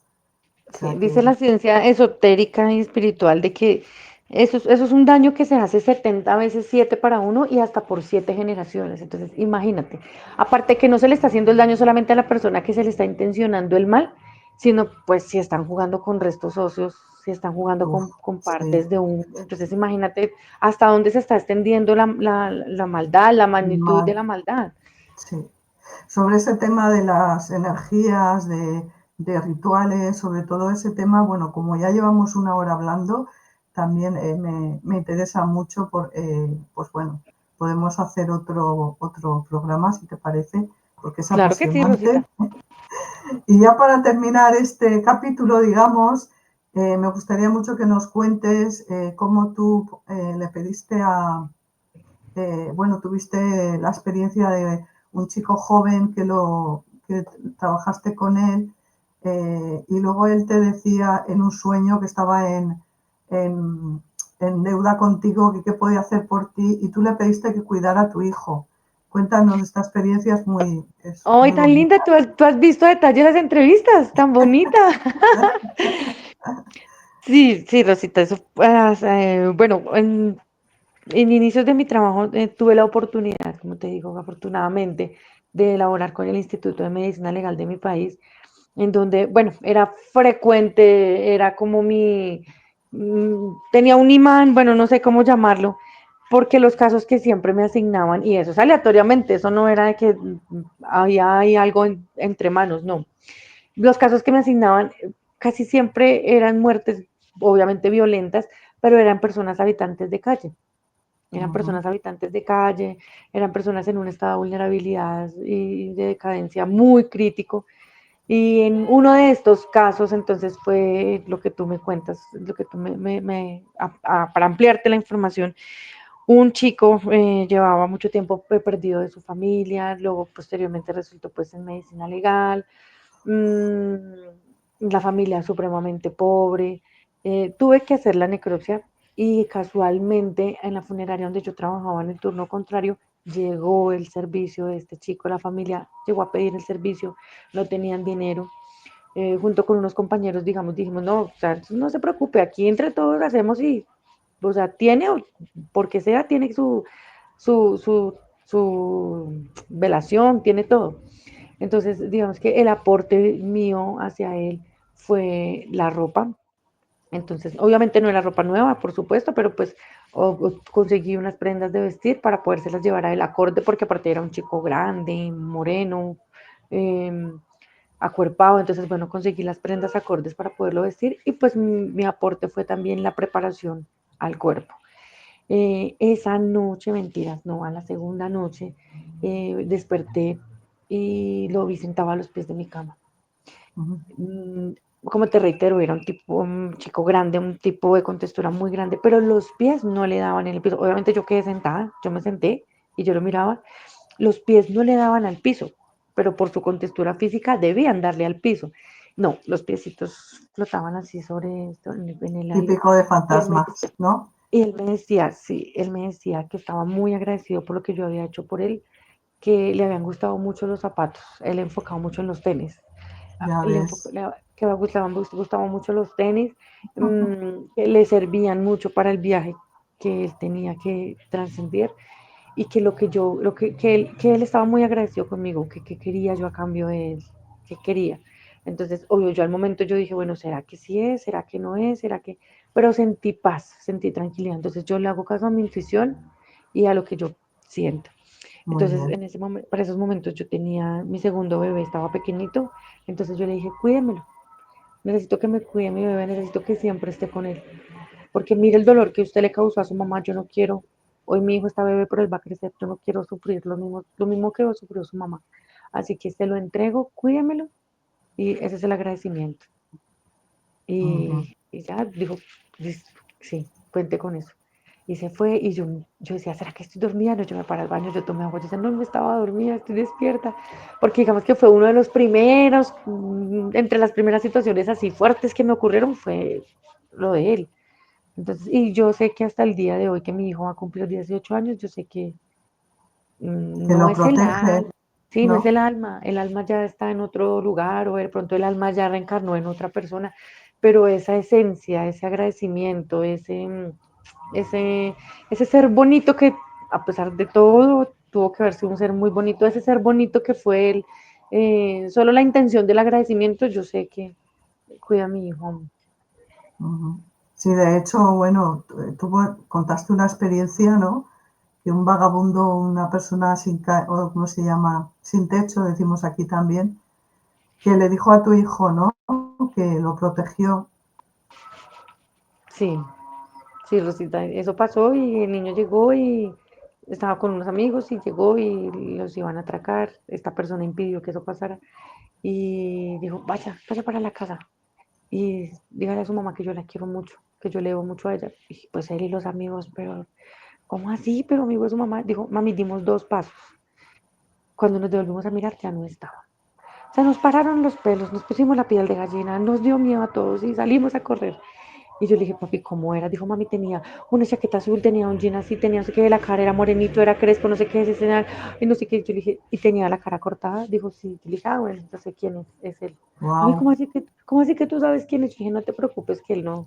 O sí, sea que, dice la ciencia esotérica y espiritual de que eso es un daño que se hace 70 veces 7 para uno y hasta por 7 generaciones. Entonces, imagínate, aparte que no se le está haciendo el daño solamente a la persona que se le está intencionando el mal, sino pues si están jugando con restos óseos, si están jugando uf, con sí, partes de un... Entonces, imagínate hasta dónde se está extendiendo la maldad, la magnitud de mal, la maldad. sí. Sobre ese tema de las energías, de rituales, sobre todo ese tema, bueno, como ya llevamos una hora hablando, también me interesa mucho, pues bueno, podemos hacer otro programa, si te parece, porque es Claro que sí, apasionante. Rosita. Y ya para terminar este capítulo, digamos, me gustaría mucho que nos cuentes cómo tú le pediste bueno, tuviste la experiencia de un chico joven que trabajaste con él y luego él te decía en un sueño que estaba en, en deuda contigo, que qué podía hacer por ti y tú le pediste que cuidara a tu hijo. Cuéntanos, esta experiencia es ¡Ay, muy tan linda! bonita. ¿Tú has visto detalle de las entrevistas? ¡Tan bonita! Sí, sí, Rosita, eso, bueno, en inicios de mi trabajo tuve la oportunidad, como te digo, afortunadamente, de elaborar con el Instituto de Medicina Legal de mi país, en donde, bueno, era frecuente, era como tenía un imán, bueno, no sé cómo llamarlo, porque los casos que siempre me asignaban, y eso es aleatoriamente, eso no era de que había ahí algo entre manos, no. Los casos que me asignaban casi siempre eran muertes, obviamente violentas, pero eran personas habitantes de calle. Eran Ujú. personas habitantes de calle, eran personas en un estado de vulnerabilidad y de decadencia muy crítico. Y en uno de estos casos, entonces fue lo que tú me cuentas, lo que tú para ampliarte la información, un chico llevaba mucho tiempo perdido de su familia, luego posteriormente resultó pues en medicina legal, mmm, la familia supremamente pobre, tuve que hacer la necropsia y casualmente en la funeraria donde yo trabajaba en el turno contrario llegó el servicio de este chico, la familia llegó a pedir el servicio, no tenían dinero. Junto con unos compañeros, digamos, dijimos, no, o sea, no se preocupe, aquí entre todos hacemos y, o sea, tiene, porque sea, tiene su, su, su velación, tiene todo. Entonces, digamos que el aporte mío hacia él fue la ropa. Entonces, obviamente no era ropa nueva, por supuesto, pero pues conseguí unas prendas de vestir para podérselas llevar a él acorde, porque aparte era un chico grande, moreno, eh, acuerpado. Entonces, bueno, conseguí las prendas acordes para poderlo vestir y pues mi aporte fue también la preparación al cuerpo. Esa noche, mentiras, no, a la segunda noche, desperté y lo vi sentado a los pies de mi cama. Ujú. Como te reitero, era un tipo, un chico grande, un tipo de contextura muy grande, pero los pies no le daban en el piso. Obviamente yo quedé sentada, yo me senté y yo lo miraba, los pies no le daban al piso, pero por su contextura física debían darle al piso. No, los piecitos flotaban así sobre esto, en el aire. Típico de Y él me fantasmas, decía, ¿no? y él me decía, sí, él me decía que estaba muy agradecido por lo que yo había hecho por él, que le habían gustado mucho los zapatos, él enfocaba mucho en los tenis, Ya ves. que gustaban mucho los tenis, que le servían mucho para el viaje que él tenía que trascender y que lo que yo, que él estaba muy agradecido conmigo, que quería yo a cambio de él, que quería. Entonces, obvio, yo al momento yo dije, bueno, ¿será que sí es? ¿Será que no es? ¿Será que...? Pero sentí paz, sentí tranquilidad. Entonces yo le hago caso a mi intuición y a lo que yo siento. Muy Entonces, bien. en ese momento, para esos momentos yo tenía mi segundo bebé, estaba pequeñito, entonces yo le dije, cuídemelo, necesito que me cuide mi bebé, necesito que siempre esté con él, porque mire el dolor que usted le causó a su mamá, yo no quiero, hoy mi hijo está bebé, pero él va a crecer, yo no quiero sufrir lo mismo que sufrió su mamá, así que se lo entrego, cuídemelo, y ese es el agradecimiento. Ujú. Y ya dijo, sí, cuente con eso. Y se fue y yo decía, ¿será que estoy dormida? No, yo me paré al baño, yo tomé agua, yo decía, no, no estaba dormida, estoy despierta. Porque digamos que fue uno de los primeros, entre las primeras situaciones así fuertes que me ocurrieron fue lo de él. Entonces, y yo sé que hasta el día de hoy que mi hijo va a cumplir 18 años, yo sé que Que no lo es el protege, alma, sí, no es ¿no? el alma ya está en otro lugar o de pronto el alma ya reencarnó en otra persona, pero esa esencia, ese agradecimiento, ese, ese ser bonito que a pesar de todo tuvo que haber sido un ser muy bonito, ese ser bonito que fue él, solo la intención del agradecimiento, yo sé que cuida a mi hijo. Ujú. Sí, de hecho, bueno, tú contaste una experiencia, ¿no? Que un vagabundo, una persona sin, o ¿cómo se llama? Sin techo, decimos aquí también, que le dijo a tu hijo, ¿no? Que lo protegió. Sí, sí, Rosita, eso pasó y el niño llegó y estaba con unos amigos y llegó y los iban a atracar. Esta persona impidió que eso pasara y dijo, vaya, vaya para la casa y dígale a su mamá que yo la quiero mucho, que yo le debo mucho a ella. Y pues él y los amigos, pero, ¿cómo así? Pero amigo de su mamá, dijo, mami, dimos 2 pasos. Cuando nos devolvimos a mirar ya no estaba. O sea, nos pararon los pelos, nos pusimos la piel de gallina, nos dio miedo a todos y salimos a correr. Y yo le dije, papi, ¿cómo era? Dijo, mami, tenía una chaqueta azul, tenía un jean así, tenía no sé qué, la cara era morenito, era crespo, no sé qué, y no sé qué. Yo le dije, ¿y tenía la cara cortada? Dijo, sí. Yo le dije, ah, bueno, no sé quién es él. Mami, Wow, cómo así que tú sabes quién es? Yo dije, no te preocupes, que él no,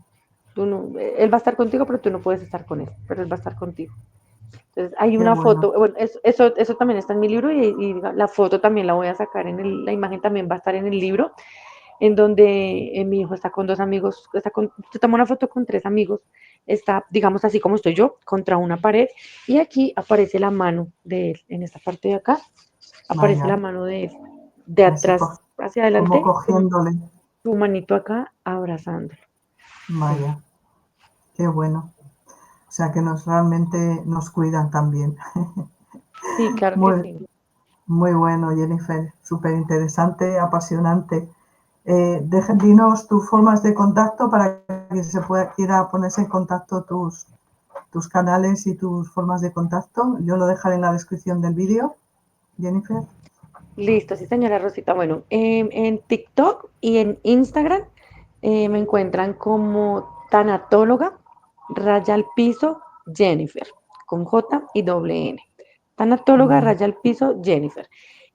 tú no, él va a estar contigo, pero tú no puedes estar con él, pero él va a estar contigo. Entonces, hay qué una bueno. foto, bueno, eso también está en mi libro y la foto también la voy a sacar la imagen también va a estar en el libro en donde mi hijo está con 2 amigos, se toma una foto con 3 amigos, está, digamos así como estoy yo, contra una pared, y aquí aparece la mano de él, en esta parte de acá, aparece la Vaya, mano de él, de así atrás hacia como adelante, cogiéndole. su manito acá abrazándolo. Sí, Vaya, qué bueno. O sea que nos realmente nos cuidan también. sí, claro que Muy, sí. muy bueno, Jennifer. Súper interesante, apasionante. Dinos tus formas de contacto para que se pueda, quiera ponerse en contacto tus canales y tus formas de contacto. Yo lo dejaré en la descripción del vídeo, Jennifer. Listo, sí, señora Rosita. Bueno, en TikTok y en Instagram me encuentran como tanatóloga, raya al piso, Jennifer, con J y doble N. Tanatóloga Bueno, raya al piso Jennifer.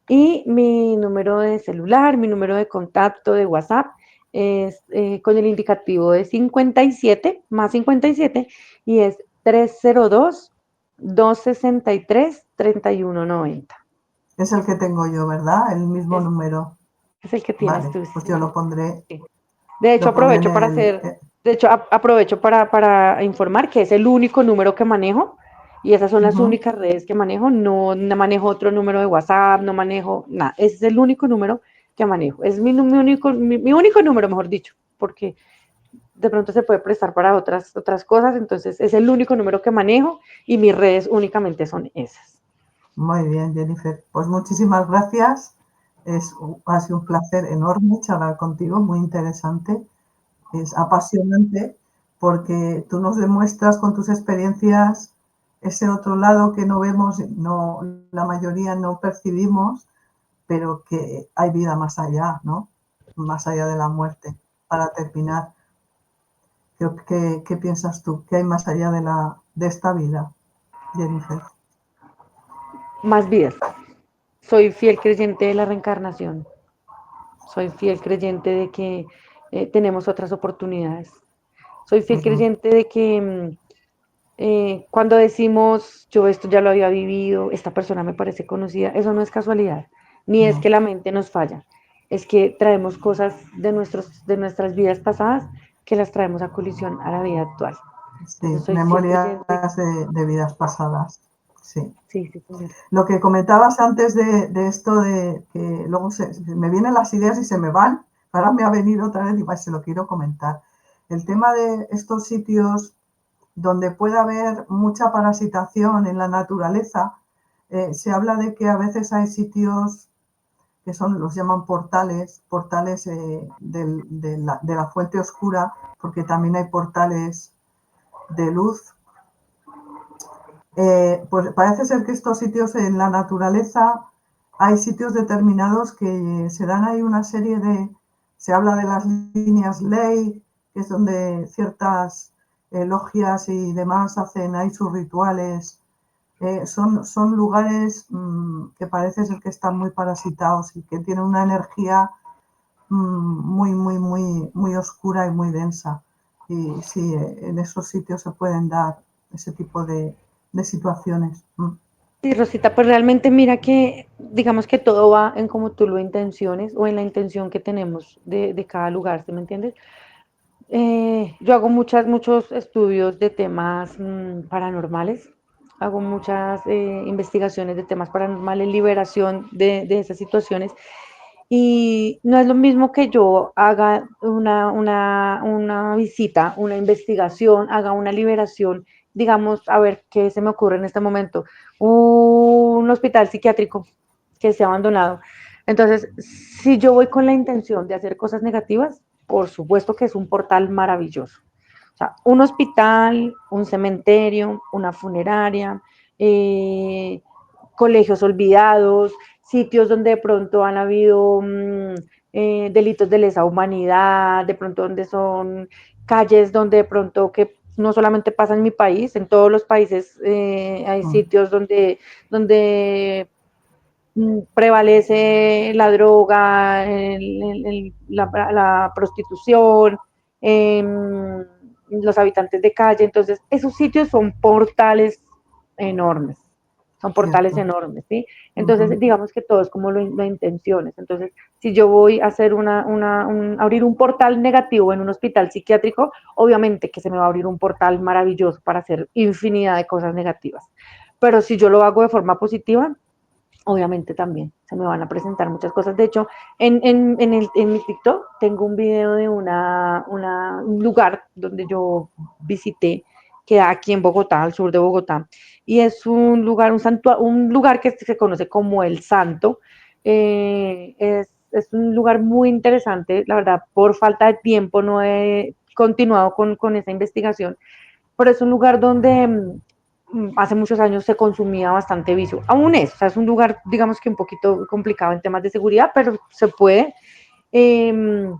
Y mi número de celular, mi número de contacto de WhatsApp es con el indicativo de 57 más 57 y es 302-263-3190. es el que tengo yo, ¿verdad? El mismo Es, número. es el que tienes Vale, tú, pues sí, yo señor. Sí. lo pondré en Aprovecho para informar que es el único número que manejo y esas son las ujú. únicas redes que manejo. No, no manejo otro número de WhatsApp, no manejo nada. Ese es el único número que manejo. Es mi único número, mejor dicho, porque de pronto se puede prestar para otras cosas. Entonces es el único número que manejo y mis redes únicamente son esas. Muy bien, Jennifer. Pues muchísimas gracias. Ha sido un placer enorme charlar contigo, muy interesante. Es apasionante porque tú nos demuestras con tus experiencias ese otro lado que no vemos, no, la mayoría no percibimos, pero que hay vida más allá, ¿no? Más allá de la muerte. Para terminar, ¿qué piensas tú? ¿Qué hay más allá de esta vida, Jennifer? Más vidas. Soy fiel creyente de la reencarnación. Soy fiel creyente de que tenemos otras oportunidades. Soy fiel Ujú, creyente de que cuando decimos yo esto ya lo había vivido, esta persona me parece conocida, eso no es casualidad, ni es no. que la mente nos falla, es que traemos cosas de nuestras vidas pasadas que las traemos a colisión a la vida actual. Sí, Entonces soy fiel creyente. memorias de vidas pasadas. Sí. Sí, sí, señor. Lo que comentabas antes de esto de que luego me vienen las ideas y se me van, ahora me ha venido otra vez y se lo quiero comentar. El tema de estos sitios donde puede haber mucha parasitación en la naturaleza, se habla de que a veces hay sitios que son, los llaman portales, portales de la fuente oscura, porque también hay portales de luz. Pues parece ser que estos sitios en la naturaleza hay sitios determinados que se dan ahí una serie se habla de las líneas ley, que es donde ciertas logias y demás hacen ahí sus rituales. Son lugares que parece ser que están muy parasitados y que tienen una energía muy oscura y muy densa. Y sí, en esos sitios se pueden dar ese tipo de situaciones. Sí, Rosita, pues realmente mira que, digamos que todo va en cómo tú lo intenciones o en la intención que tenemos de cada lugar, ¿sí me entiendes? Yo hago muchos estudios de temas paranormales, hago muchas investigaciones de temas paranormales, liberación de esas situaciones. Y no es lo mismo que yo haga una visita, una investigación, haga una liberación, digamos, a ver qué se me ocurre en este momento, un hospital psiquiátrico que se ha abandonado. Entonces, si yo voy con la intención de hacer cosas negativas, por supuesto que es un portal maravilloso. O sea, un hospital, un cementerio, una funeraria, colegios olvidados, sitios donde de pronto han habido delitos de lesa humanidad, de pronto donde son calles donde de pronto que no solamente pasa en mi país, en todos los países hay Mm, sitios donde prevalece la droga, la prostitución, eh, los habitantes de calle. Entonces, esos sitios enormes, son portales cierto. enormes, ¿sí? Entonces, Ujú, digamos que todo es como lo intenciones. Entonces, si yo voy a hacer abrir un portal negativo en un hospital psiquiátrico, obviamente que se me va a abrir un portal maravilloso para hacer infinidad de cosas negativas. Pero si yo lo hago de forma positiva, obviamente también se me van a presentar muchas cosas. De hecho, en mi TikTok tengo un video de un lugar donde yo visité, que aquí en Bogotá, al sur de Bogotá, y es un lugar que se conoce como El Santo. Es un lugar muy interesante, la verdad, por falta de tiempo no he continuado con esa investigación, pero es un lugar donde hace muchos años se consumía bastante vicio. Aún es, o sea, es un lugar, digamos que un poquito complicado en temas de seguridad, pero se puede. Eh,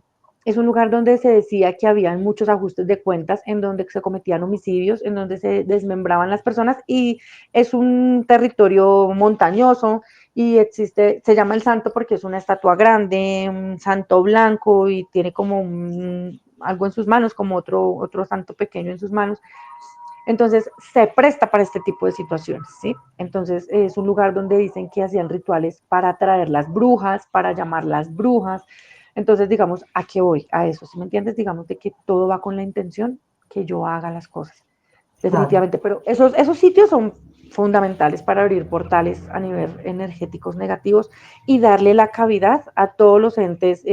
es un lugar donde se decía que había muchos ajustes de cuentas, en donde se cometían homicidios, en donde se desmembraban las personas y es un territorio montañoso y existe, se llama el santo porque es una estatua grande, un santo blanco y tiene como algo en sus manos, como otro santo pequeño en sus manos. Entonces se presta para este tipo de situaciones, ¿sí? Entonces es un lugar donde dicen que hacían rituales para atraer las brujas, para llamar las brujas. Entonces, digamos, ¿a qué voy? A eso, ¿sí me entiendes? Digamos de que todo va con la intención que yo haga las cosas, Claro, definitivamente. Pero esos sitios son fundamentales para abrir portales a nivel energéticos negativos y darle la cavidad a todos los entes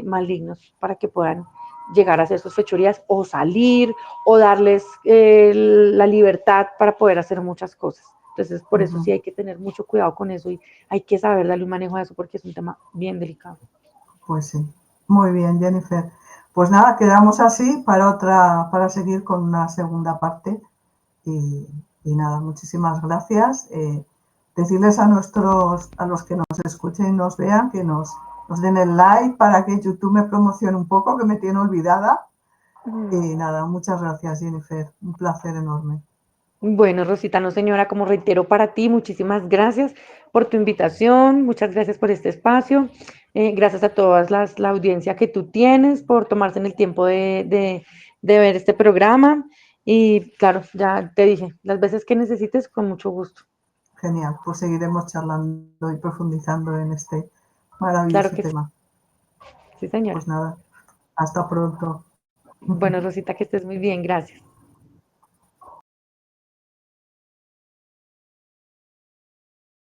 malignos para que puedan llegar a hacer sus fechorías o salir o darles la libertad para poder hacer muchas cosas. Entonces, por eso sí ujú, hay que tener mucho cuidado con eso y hay que saber darle un manejo a eso porque es un tema bien delicado. pues sí. Muy bien, Jennifer. Pues nada, quedamos así para otra, para seguir con una segunda parte. Y, y nada, muchísimas gracias. Decirles a a los que nos escuchen y nos vean, que nos den el like para que YouTube me promocione un poco, que me tiene olvidada. Y nada, muchas gracias, Jennifer. Un placer enorme. Bueno, Rosita, no señora, como reitero para ti, muchísimas gracias por tu invitación, muchas gracias por este espacio, gracias a todas la audiencia que tú tienes por tomarse en el tiempo de ver este programa y claro, ya te dije, las veces que necesites, con mucho gusto. Genial, pues seguiremos charlando y profundizando en este Claro maravilloso que tema. sí, señora. Pues nada, hasta pronto. Bueno, Rosita, que estés muy bien, gracias.